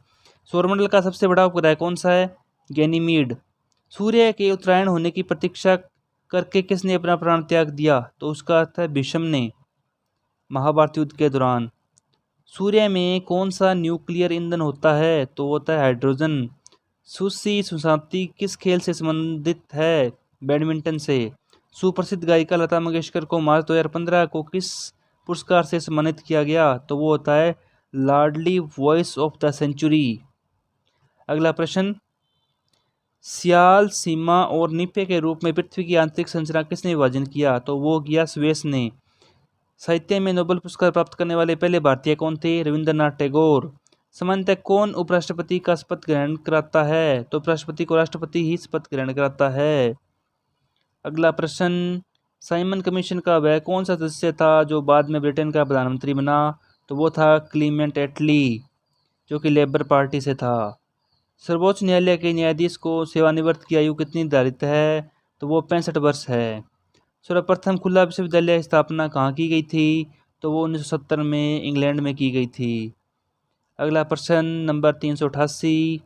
सौरमंडल का सबसे बड़ा उपग्रह कौन सा है? गैनीमीड। सूर्य के उत्तरायण होने की प्रतीक्षा करके किसने अपना प्राण त्याग दिया? तो उसका अर्थ है भीष्म ने, महाभारत युद्ध के दौरान। सूर्य में कौन सा न्यूक्लियर ईंधन होता है? तो होता है हाइड्रोजन। सुश्री सुशांति किस खेल से संबंधित है? बैडमिंटन से। सुप्रसिद्ध गायिका लता मंगेशकर को मार्च 2015 को किस पुरस्कार से सम्मानित किया गया? तो वो होता है लाडली वॉइस ऑफ द सेंचुरी। अगला प्रश्न, सियाल, सीमा और निप्य के रूप में पृथ्वी की आंतरिक संरचना किसने विभाजन किया? तो वो किया स्वेस ने। साहित्य में नोबेल पुरस्कार प्राप्त करने वाले पहले भारतीय कौन थे? रविंद्रनाथ टैगोर। सामान्यतः कौन उपराष्ट्रपति का शपथ ग्रहण कराता है? तो उपराष्ट्रपति को राष्ट्रपति ही शपथ ग्रहण कराता है। अगला प्रश्न, साइमन कमीशन का वह कौन सा सदस्य था जो बाद में ब्रिटेन का प्रधानमंत्री बना? तो वो था क्लीमेंट एटली, जो कि लेबर पार्टी से था। सर्वोच्च न्यायालय के न्यायाधीश को सेवानिवृत्त की आयु कितनी निर्धारित है? तो वो 65 वर्ष है। सर्वप्रथम खुला विश्वविद्यालय स्थापना कहाँ की गई थी? तो वो 1970 में इंग्लैंड में की गई थी। अगला प्रश्न नंबर 388,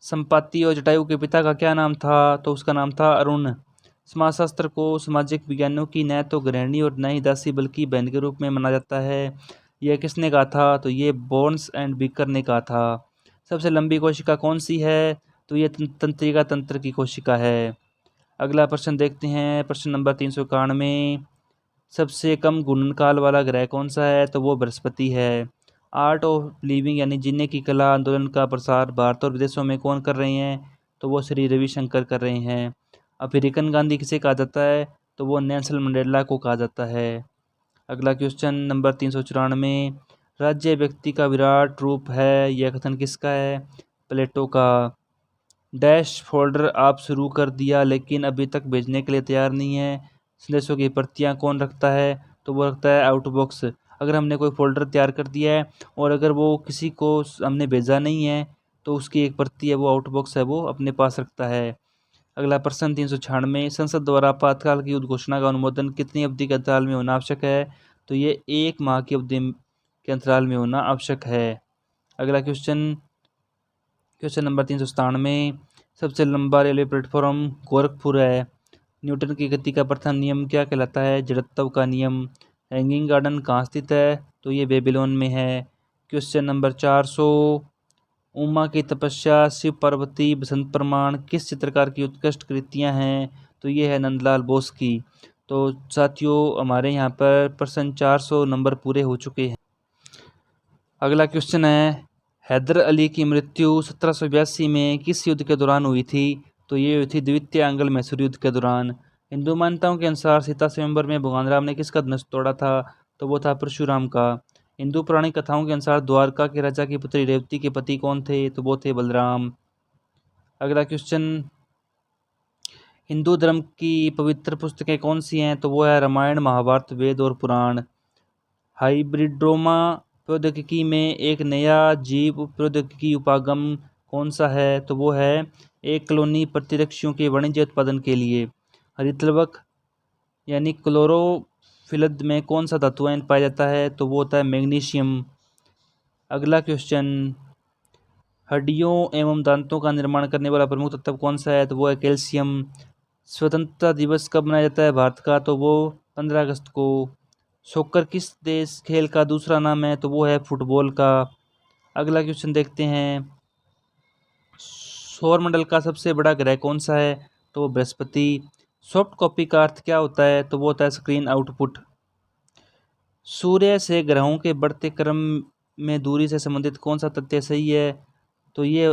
संपाति और जटायु के पिता का क्या नाम था? तो उसका नाम था अरुण। समाजशास्त्र को सामाजिक विज्ञानों की न तो गृहिणी और न ही दासी बल्कि बहन के रूप में माना जाता है। यह किसने कहा था? तो ये बॉर्न्स एंड बीकर ने कहा था। सबसे लंबी कोशिका कौन सी है? तो ये तंत्रिका तंत्र की कोशिका है। अगला प्रश्न देखते हैं, प्रश्न नंबर 391, सबसे कम घूर्णनकाल वाला ग्रह कौन सा है? तो वो बृहस्पति है। आर्ट ऑफ लिविंग यानी जीने की कला आंदोलन का प्रसार भारत और विदेशों में कौन कर रहे हैं? तो वो श्री रविशंकर कर रहे हैं। अफ्रीकन गांधी किसे कहा जाता है? तो वो नेल्सन मंडेला को कहा जाता है। अगला क्वेश्चन नंबर 394, राज्य व्यक्ति का विराट रूप है, यह कथन किसका है? प्लेटो का। डैश फोल्डर आप शुरू कर दिया लेकिन अभी तक भेजने के लिए तैयार नहीं है, संदेशों की प्रतियां कौन रखता है? तो वो रखता है आउटबॉक्स। अगर हमने कोई फोल्डर तैयार कर दिया है और अगर वो किसी को हमने भेजा नहीं है तो उसकी एक प्रति है वो आउटबॉक्स है वो अपने पास रखता है। अगला प्रश्न 396, संसद द्वारा आपातकाल की उद्घोषणा का अनुमोदन कितनी अवधि के अंतराल में होना आवश्यक है? तो ये 1 माह की अवधि के अंतराल में होना आवश्यक है। अगला क्वेश्चन नंबर 397, सबसे लंबा रेलवे प्लेटफॉर्म गोरखपुर है। न्यूटन की गति का प्रथम नियम क्या कहलाता है? जड़त्व का नियम। हैंगिंग गार्डन कहाँ स्थित है? तो ये बेबीलोन में है। क्वेश्चन नंबर 400, उमा की तपस्या, शिव पार्वती, बसंत प्रमाण किस चित्रकार की उत्कृष्ट कृतियाँ हैं? तो ये है नंदलाल बोस की। तो साथियों हमारे यहाँ पर प्रश्न 400 नंबर पूरे हो चुके हैं। अगला क्वेश्चन है, हैदर अली की मृत्यु 1782 में किस युद्ध के दौरान हुई थी? तो ये हुई थी द्वितीय आंग्ल मैसूर युद्ध के दौरान। हिंदू मान्यताओं के अनुसार सीता स्वयंवर में भगवान राम ने किसका धनुष तोड़ा था? तो वो था परशुराम का। हिंदू पौराणिक कथाओं के अनुसार द्वारका के राजा की पुत्री रेवती के पति कौन थे? तो वो थे बलराम। अगला क्वेश्चन, हिंदू धर्म की पवित्र पुस्तकें कौन सी हैं? तो वो है रामायण, महाभारत, वेद और पुराण। हाइब्रिडोमा प्रौद्योगिकी में एक नया जीव प्रौद्योगिकी उपागम कौन सा है? तो वो है एक कॉलोनी प्रतिरक्षियों के वाणिज्य उत्पादन के लिए। हरितलवक यानी क्लोरोफिल्द में कौन सा धातु आयन पाया जाता है? तो वो होता है मैग्नीशियम। अगला क्वेश्चन, हड्डियों एवं दांतों का निर्माण करने वाला प्रमुख तत्व कौन सा है? तो वो है कैल्शियम। स्वतंत्रता दिवस कब मनाया जाता है भारत का? तो वो 15 अगस्त को। सॉकर किस देश खेल का दूसरा नाम है? तो वो है फुटबॉल का। अगला क्वेश्चन देखते हैं, सौरमंडल का सबसे बड़ा ग्रह कौन सा है? तो वो बृहस्पति। सॉफ्ट कॉपी का अर्थ क्या होता है? तो वो होता है स्क्रीन आउटपुट। सूर्य से ग्रहों के बढ़ते क्रम में दूरी से संबंधित कौन सा तथ्य सही है? तो ये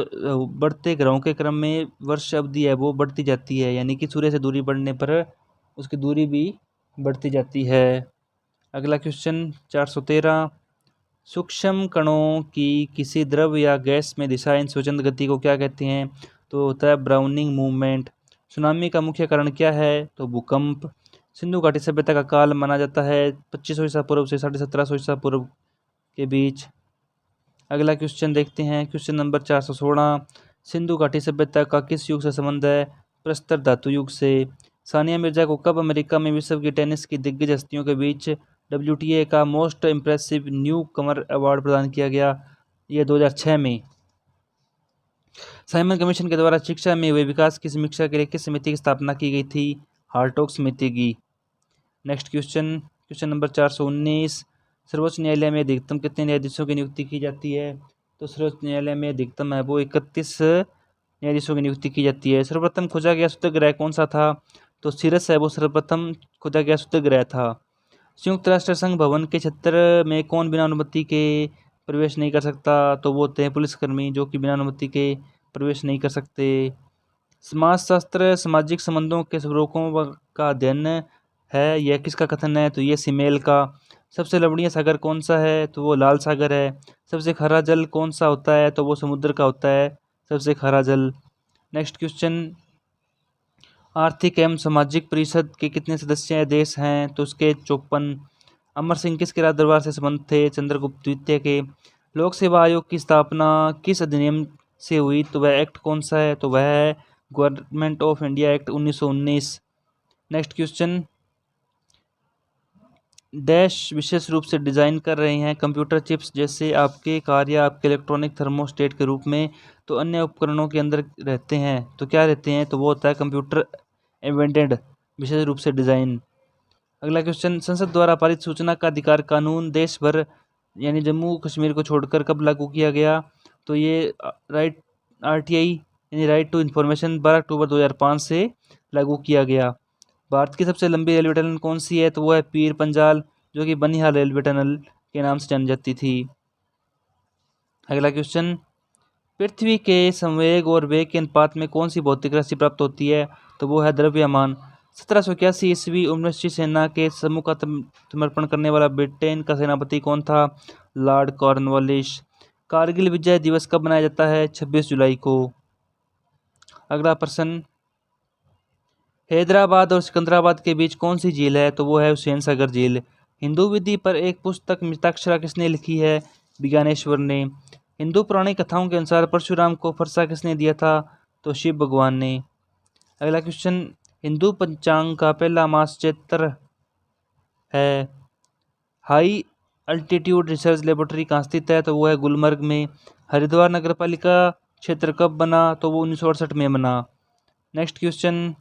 बढ़ते ग्रहों के क्रम में वर्ष अवधि है वो बढ़ती जाती है, यानी कि सूर्य से दूरी बढ़ने पर उसकी दूरी भी बढ़ती जाती है। अगला क्वेश्चन 413, सूक्ष्म कणों की किसी द्रव या गैस में दिशा स्वतंत्र गति को क्या कहते हैं? तो होता है ब्राउनिंग मूवमेंट। सुनामी का मुख्य कारण क्या है? तो भूकंप। सिंधु घाटी सभ्यता का काल माना जाता है 2500 ईसा पूर्व से 1750 ईसा पूर्व के बीच। अगला क्वेश्चन देखते हैं, क्वेश्चन नंबर 416। सिंधु घाटी सभ्यता का किस युग से संबंध है? प्रस्तर धातु युग से। सानिया मिर्जा को कब अमेरिका में विश्व की टेनिस की दिग्गज हस्तियों के बीच WTA का मोस्ट इम्प्रेसिव न्यू कमर अवार्ड प्रदान किया गया? ये 2006 में। साइमन कमीशन के द्वारा शिक्षा में हुए विकास की समीक्षा के लिए किस समिति की स्थापना की गई थी? हार्टोग समिति की। Next question, question number 419। सर्वोच्च न्यायालय में अधिकतम कितने न्यायाधीशों की नियुक्ति की जाती है? तो सर्वोच्च न्यायालय में अधिकतम है वो 31 न्यायाधीशों की नियुक्ति की जाती है। सर्वप्रथम खोजा गया शुद्ध ग्रह कौन सा था? तो सिरस है वो सर्वप्रथम खोजा गया शुद्ध ग्रह था। संयुक्त राष्ट्र संघ भवन के क्षेत्र में कौन बिना अनुमति के प्रवेश नहीं कर सकता? तो वो होते हैं पुलिसकर्मी, जो कि बिना अनुमति के प्रवेश नहीं कर सकते। समाजशास्त्र सामाजिक संबंधों के स्वरूपों का अध्ययन है, यह किसका कथन है? तो ये सिमेल का। सबसे लवणीय सागर कौन सा है? तो वो लाल सागर है। सबसे खारा जल कौन सा होता है? तो वो समुद्र का होता है सबसे खारा जल। नेक्स्ट क्वेश्चन, आर्थिक एवं सामाजिक परिषद के कितने सदस्य देश हैं? तो उसके 54। अमर सिंह किसके राज दरबार से संबंध थे? चंद्रगुप्त द्वितीय के। लोक सेवा आयोग की स्थापना किस अधिनियम से हुई? तो वह एक्ट कौन सा है? तो वह है government of India act 1919। Next question, dash विशेष रूप से डिजाइन कर रहे हैं कंप्यूटर चिप्स जैसे आपके कार या आपके इलेक्ट्रॉनिक थर्मोस्टेट के रूप में, तो अन्य उपकरणों के अंदर रहते हैं। तो क्या रहते हैं? तो वो होता है कंप्यूटर एम्बेडेड विशेष रूप से डिजाइन। अगला क्वेश्चन, संसद द्वारा पारित सूचना का अधिकार कानून देश भर यानी जम्मू कश्मीर को छोड़कर कब लागू किया गया? तो ये राइट RTI यानी राइट टू इन्फॉर्मेशन 12 अक्टूबर 2005 से लागू किया गया। भारत की सबसे लंबी रेलवे टनल कौन सी है? तो वो है पीर पंजाल, जो कि बनिहाल रेलवे टनल के नाम से जानी जाती थी। अगला क्वेश्चन, पृथ्वी के संवेग और वेग के अनुपात में कौन सी भौतिक राशि प्राप्त होती है? तो वो है द्रव्यमान। 1781 ईस्वी उन्नती सेना के समूह का समर्पण करने वाला ब्रिटेन का सेनापति कौन था? Lord Cornwallis. कारगिल विजय दिवस कब मनाया जाता है? 26 जुलाई को। अगला प्रश्न, हैदराबाद और सिकंदराबाद के बीच कौन सी झील है? तो वो है हुसैन सागर झील। हिंदू विधि पर एक पुस्तक मिताक्षरा किसने लिखी है? विज्ञानेश्वर ने। हिंदू पौराणिक कथाओं के अनुसार परशुराम को फरसा किसने दिया था? तो शिव भगवान ने। अगला क्वेश्चन, हिंदू पंचांग का पहला मास चैत्र है। हाई अल्टीट्यूड रिसर्च लेबोरेटरी कहाँ स्थित है? तो वो है गुलमर्ग में। हरिद्वार नगर पालिका क्षेत्र कब बना? तो वो 1968 में बना। नेक्स्ट क्वेश्चन,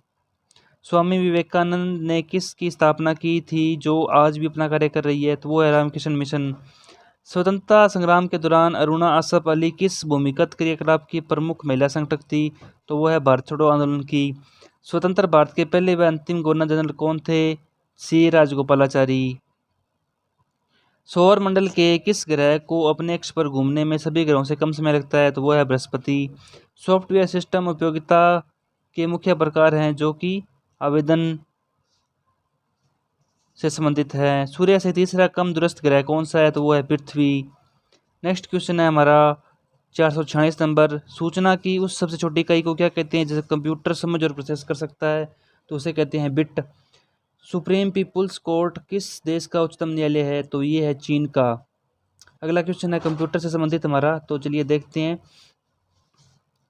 स्वामी विवेकानंद ने किसकी स्थापना की थी जो आज भी अपना कार्य कर रही है? तो वो है रामकृष्ण मिशन। स्वतंत्रता संग्राम के दौरान अरुणा आसफ अली किस भूमिगत क्रियाकलाप की प्रमुख महिला संगठक थी? तो वो है भारत छोड़ो आंदोलन की। स्वतंत्र भारत के पहले व अंतिम गवर्नर जनरल कौन थे? सी राजगोपालाचारी। सौर मंडल के किस ग्रह को अपने अक्ष पर घूमने में सभी ग्रहों से कम समय लगता है? तो वो है बृहस्पति। सॉफ्टवेयर सिस्टम उपयोगिता के मुख्य प्रकार हैं जो कि आवेदन से संबंधित है। सूर्य से तीसरा कम दूरस्थ ग्रह कौन सा है? तो वो है पृथ्वी। नेक्स्ट क्वेश्चन है हमारा 446 नंबर, सूचना की उस सबसे छोटी इकाई को क्या कहते हैं जिसे कंप्यूटर समझ और प्रोसेस कर सकता है? तो उसे कहते हैं बिट। सुप्रीम पीपुल्स कोर्ट किस देश का उच्चतम न्यायालय है? तो ये है चीन का। अगला क्वेश्चन है कंप्यूटर से संबंधित हमारा, तो चलिए देखते हैं।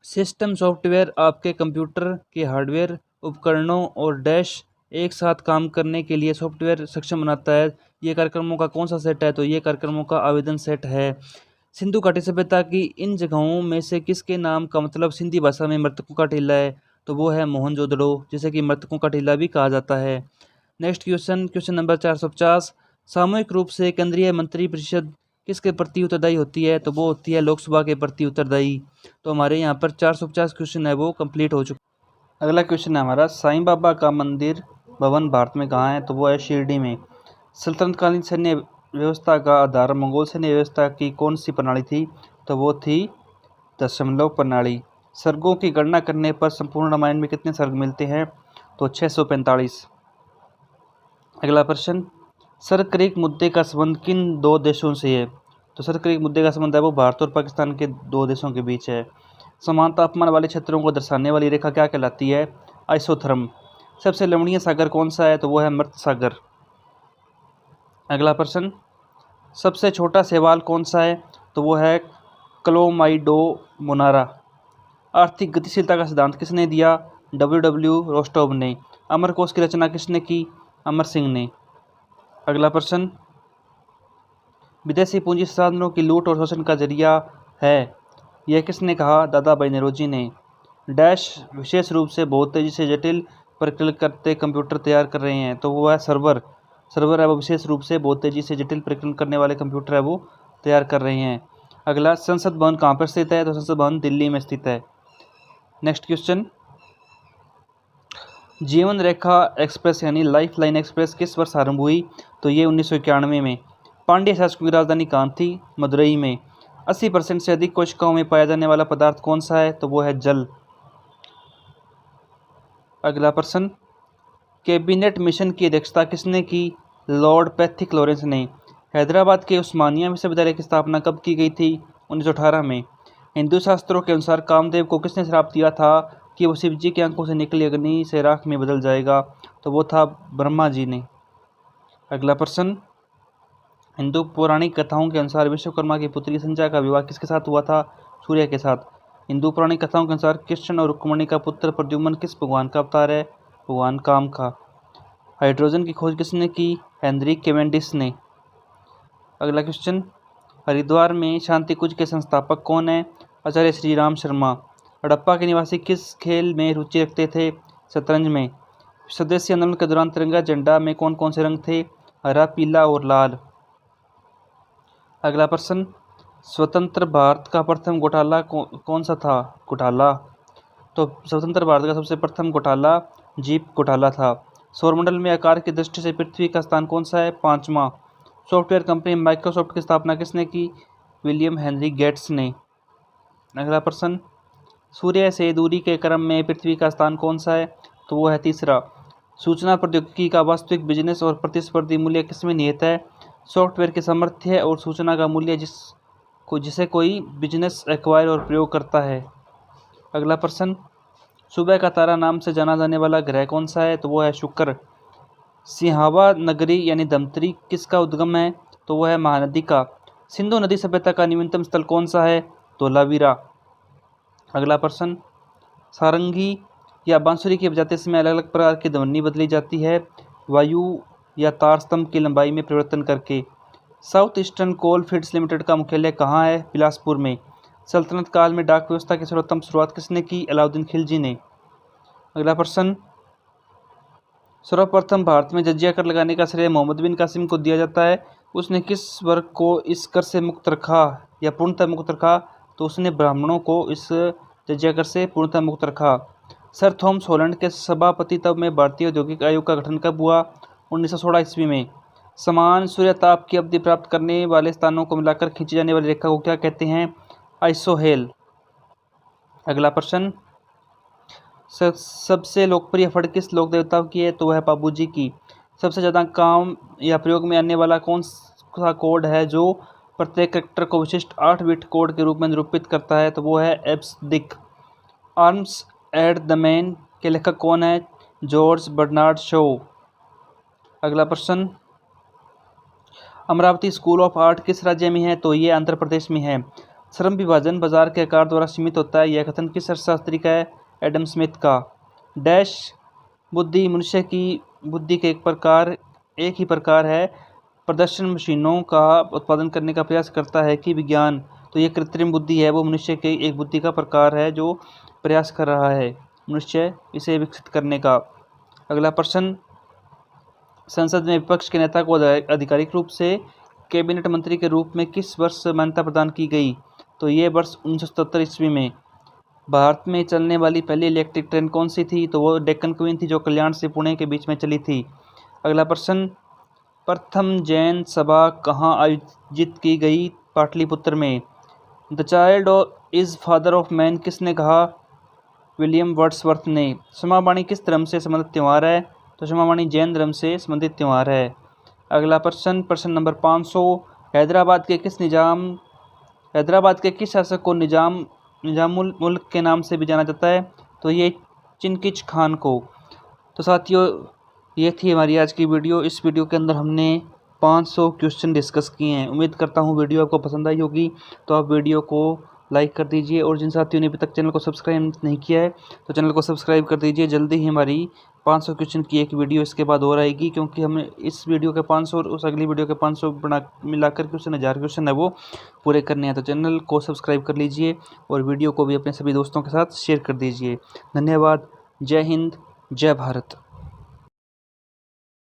सिस्टम सॉफ्टवेयर आपके कंप्यूटर के हार्डवेयर उपकरणों और डैश एक साथ काम करने के लिए सॉफ्टवेयर सक्षम बनाता है। ये कार्यक्रमों का कौन सा सेट है? तो ये कार्यक्रमों का आवेदन सेट है। सिंधु घाटी सभ्यता की इन जगहों में से किसके नाम का मतलब सिंधी भाषा में मृतकों का टीला है? तो वो है मोहनजोदड़ो, जिसे कि मृतकों का टीला भी कहा जाता है। नेक्स्ट क्वेश्चन, क्वेश्चन नंबर 450, सामूहिक रूप से केंद्रीय मंत्री परिषद किसके प्रति उत्तरदायी होती है? तो वो होती है लोकसभा के प्रति उत्तरदायी। तो हमारे यहाँ पर 450 क्वेश्चन है वो कंप्लीट हो चुका। अगला क्वेश्चन है हमारा, साईं बाबा का मंदिर भवन भारत में कहाँ है? तो वो है शिरडी में। सल्तनतकालीन सैन्य व्यवस्था का आधार मंगोल सैन्य व्यवस्था की कौन सी प्रणाली थी? तो वो थी दशमलव प्रणाली। सर्गों की गणना करने पर संपूर्ण रामायण में कितने सर्ग मिलते हैं? तो 645। अगला प्रश्न, सर क्रीक मुद्दे का संबंध किन दो देशों से है? तो सर क्रीक मुद्दे का संबंध है वो भारत और पाकिस्तान के दो देशों के बीच है। समान तापमान वाले क्षेत्रों को दर्शाने वाली रेखा क्या कहलाती है? आइसोथर्म। सबसे लवणीय सागर कौन सा है? तो वो है मृत सागर। अगला प्रश्न, सबसे छोटा शैवाल कौन सा है? तो वो है क्लोमाइडो मोनारा। आर्थिक गतिशीलता का सिद्धांत किसने दिया? डब्ल्यू रोस्टोव ने। अमर कोश की रचना किसने की? अमर सिंह ने। अगला प्रश्न, विदेशी पूंजी संसाधनों की लूट और शोषण का जरिया है, यह किसने कहा? दादा भाई नौरोजी ने। डैश विशेष रूप से बहुत तेजी से जटिल प्रक्रिया करते कंप्यूटर तैयार कर रहे हैं, तो वो है सर्वर। सर्वर है वो विशेष रूप से बहुत तेजी से जटिल प्रक्रिया करने वाले कंप्यूटर है वो तैयार कर रहे हैं। अगला, संसद भवन कहाँ पर स्थित है? तो संसद भवन दिल्ली में स्थित है। नेक्स्ट क्वेश्चन, जीवन रेखा एक्सप्रेस यानी लाइफ लाइन एक्सप्रेस किस वर्ष आरंभ हुई? तो ये 1991 में। पांड्य शासकों की राजधानी कहाँ थी? मदुरई में। 80% से अधिक कोशिकाओं में पाया जाने वाला पदार्थ कौन सा है? तो वो है जल। अगला प्रश्न, कैबिनेट मिशन की अध्यक्षता किसने की? लॉर्ड पैथिक लॉरेंस ने। हैदराबाद के उस्मानिया विश्वविद्यालय की स्थापना कब की गई थी? 1918 में। हिंदू शास्त्रों के अनुसार कामदेव को किसने श्राप दिया था कि वो शिव जी की आंखों से निकली अग्नि से राख में बदल जाएगा? तो वो था ब्रह्मा जी ने। अगला प्रश्न, हिंदू पौराणिक कथाओं के अनुसार विश्वकर्मा की पुत्री संध्या का विवाह किसके साथ हुआ था? सूर्य के साथ। हिंदू पौराणिक कथाओं के अनुसार कृष्ण और रुक्मिणी का पुत्र प्रद्युम्न किस भगवान का अवतार है? भगवान काम का। हाइड्रोजन की खोज किसने की? हेनरी कैवेंडिश ने। अगला क्वेश्चन, हरिद्वार में शांति कुंज के संस्थापक कौन है? आचार्य श्री राम शर्मा। हड़प्पा के निवासी किस खेल में रुचि रखते थे? शतरंज में। स्वदेशी आंदोलन के दौरान तिरंगा झंडा में कौन कौन से रंग थे? हरा, पीला और लाल। अगला प्रश्न, स्वतंत्र भारत का प्रथम घोटाला कौन सा था? घोटाला। तो स्वतंत्र भारत का सबसे प्रथम घोटाला जीप घोटाला था। सौरमंडल में आकार की दृष्टि से पृथ्वी का स्थान कौन सा है? 5वां। सॉफ्टवेयर कंपनी माइक्रोसॉफ्ट की स्थापना किसने की? विलियम हेनरी गेट्स ने। अगला प्रश्न, सूर्य से दूरी के क्रम में पृथ्वी का स्थान कौन सा है? तो वो है 3रा। सूचना प्रौद्योगिकी का वास्तविक बिजनेस और प्रतिस्पर्धी मूल्य किसमें निहित है? सॉफ्टवेयर के सामर्थ्य और सूचना का मूल्य जिसे कोई बिजनेस एक्वायर और प्रयोग करता है। अगला प्रश्न, सुबह का तारा नाम से जाना जाने वाला ग्रह कौन सा है? तो वो है शुक्र। सिंहावा नगरी यानी धमतरी किसका उद्गम है? तो वो है महानदी का। सिंधु नदी सभ्यता का नवीनतम स्थल कौन सा है? धोलावीरा। अगला प्रश्न, सारंगी या बांसुरी की बजाते समय अलग अलग प्रकार की ध्वनि बदली जाती है, वायु या तार स्तंभ की लंबाई में परिवर्तन करके। साउथ ईस्टर्न कोल फील्ड्स लिमिटेड का मुख्यालय कहाँ है? बिलासपुर में। सल्तनत काल में डाक व्यवस्था की सर्वोत्तम शुरुआत किसने की? अलाउद्दीन खिलजी ने। अगला प्रश्न, सर्वप्रथम भारत में जजिया कर लगाने का श्रेय मोहम्मद बिन कासिम को दिया जाता है। उसने किस वर्ग को इस कर से मुक्त रखा या पूर्णतः मुक्त रखा? तो उसने ब्राह्मणों को इस जजिया कर से पूर्णतः मुक्त रखा। सर थॉमस हॉलैंड के सभापति तब में भारतीय औद्योगिक आयोग का गठन कब हुआ? 1916 ईस्वी में। समान सूर्यताप की अवधि प्राप्त करने वाले स्थानों को मिलाकर खींची जाने वाली रेखा को क्या कहते हैं? आइसोहेल। अगला प्रश्न, सबसे लोकप्रिय फड़ किस लोक देवता की है? तो वह बाबूजी की। सबसे ज़्यादा काम या प्रयोग में आने वाला कौन सा कोड है जो प्रत्येक कैरेक्टर को विशिष्ट 8 बिट कोड के रूप में निरूपित करता है? तो वो है एब्सदिक। आर्म्स एट द मैन के लेखक कौन है? George Bernard Shaw. अगला प्रश्न, अमरावती स्कूल ऑफ आर्ट किस राज्य में है? तो ये आंध्र प्रदेश में है। श्रम विभाजन बाजार के आकार द्वारा सीमित होता है, यह कथन किस अर्थशास्त्री का है? एडम स्मिथ का। डैश बुद्धि मनुष्य की बुद्धि के एक ही प्रकार है, प्रदर्शन मशीनों का उत्पादन करने का प्रयास करता है कि विज्ञान? तो ये कृत्रिम बुद्धि है, वो मनुष्य के एक बुद्धि का प्रकार है जो प्रयास कर रहा है मनुष्य इसे विकसित करने का। अगला प्रश्न, संसद में विपक्ष के नेता को आधिकारिक रूप से कैबिनेट मंत्री के रूप में किस वर्ष मान्यता प्रदान की गई? तो ये वर्ष 1977 ईस्वी में। भारत में चलने वाली पहली इलेक्ट्रिक ट्रेन कौन सी थी? तो वो डेक्कन क्वीन थी, जो कल्याण से पुणे के बीच में चली थी। अगला प्रश्न, प्रथम जैन सभा कहाँ आयोजित की गई? पाटलिपुत्र में। The child is father of man किसने कहा? विलियम वर्ड्सवर्थ ने। क्षमावाणी किस धर्म से संबंधित त्यौहार है? तो क्षमावाणी जैन धर्म से संबंधित त्यौहार है। अगला प्रश्न, प्रश्न नंबर 500, हैदराबाद के किस शासक को निजामुल मुल्क के नाम से भी जाना जाता है? तो ये चिंकिज खान को। तो साथियों, ये थी हमारी आज की वीडियो। इस वीडियो के अंदर हमने 500 क्वेश्चन डिस्कस किए हैं। उम्मीद करता हूँ वीडियो आपको पसंद आई होगी। तो आप वीडियो को लाइक कर दीजिए, और जिन साथियों ने अभी तक चैनल को सब्सक्राइब नहीं किया है तो चैनल को सब्सक्राइब कर दीजिए। जल्दी ही हमारी 500 क्वेश्चन की एक वीडियो इसके बाद और आएगी, क्योंकि हमें इस वीडियो के 500 और उस अगली वीडियो के 500 बना मिलाकर क्वेश्चन 1000 क्वेश्चन है वो पूरे करने हैं। तो चैनल को सब्सक्राइब कर लीजिए और वीडियो को भी अपने सभी दोस्तों के साथ शेयर कर दीजिए। धन्यवाद। जय हिंद, जय भारत।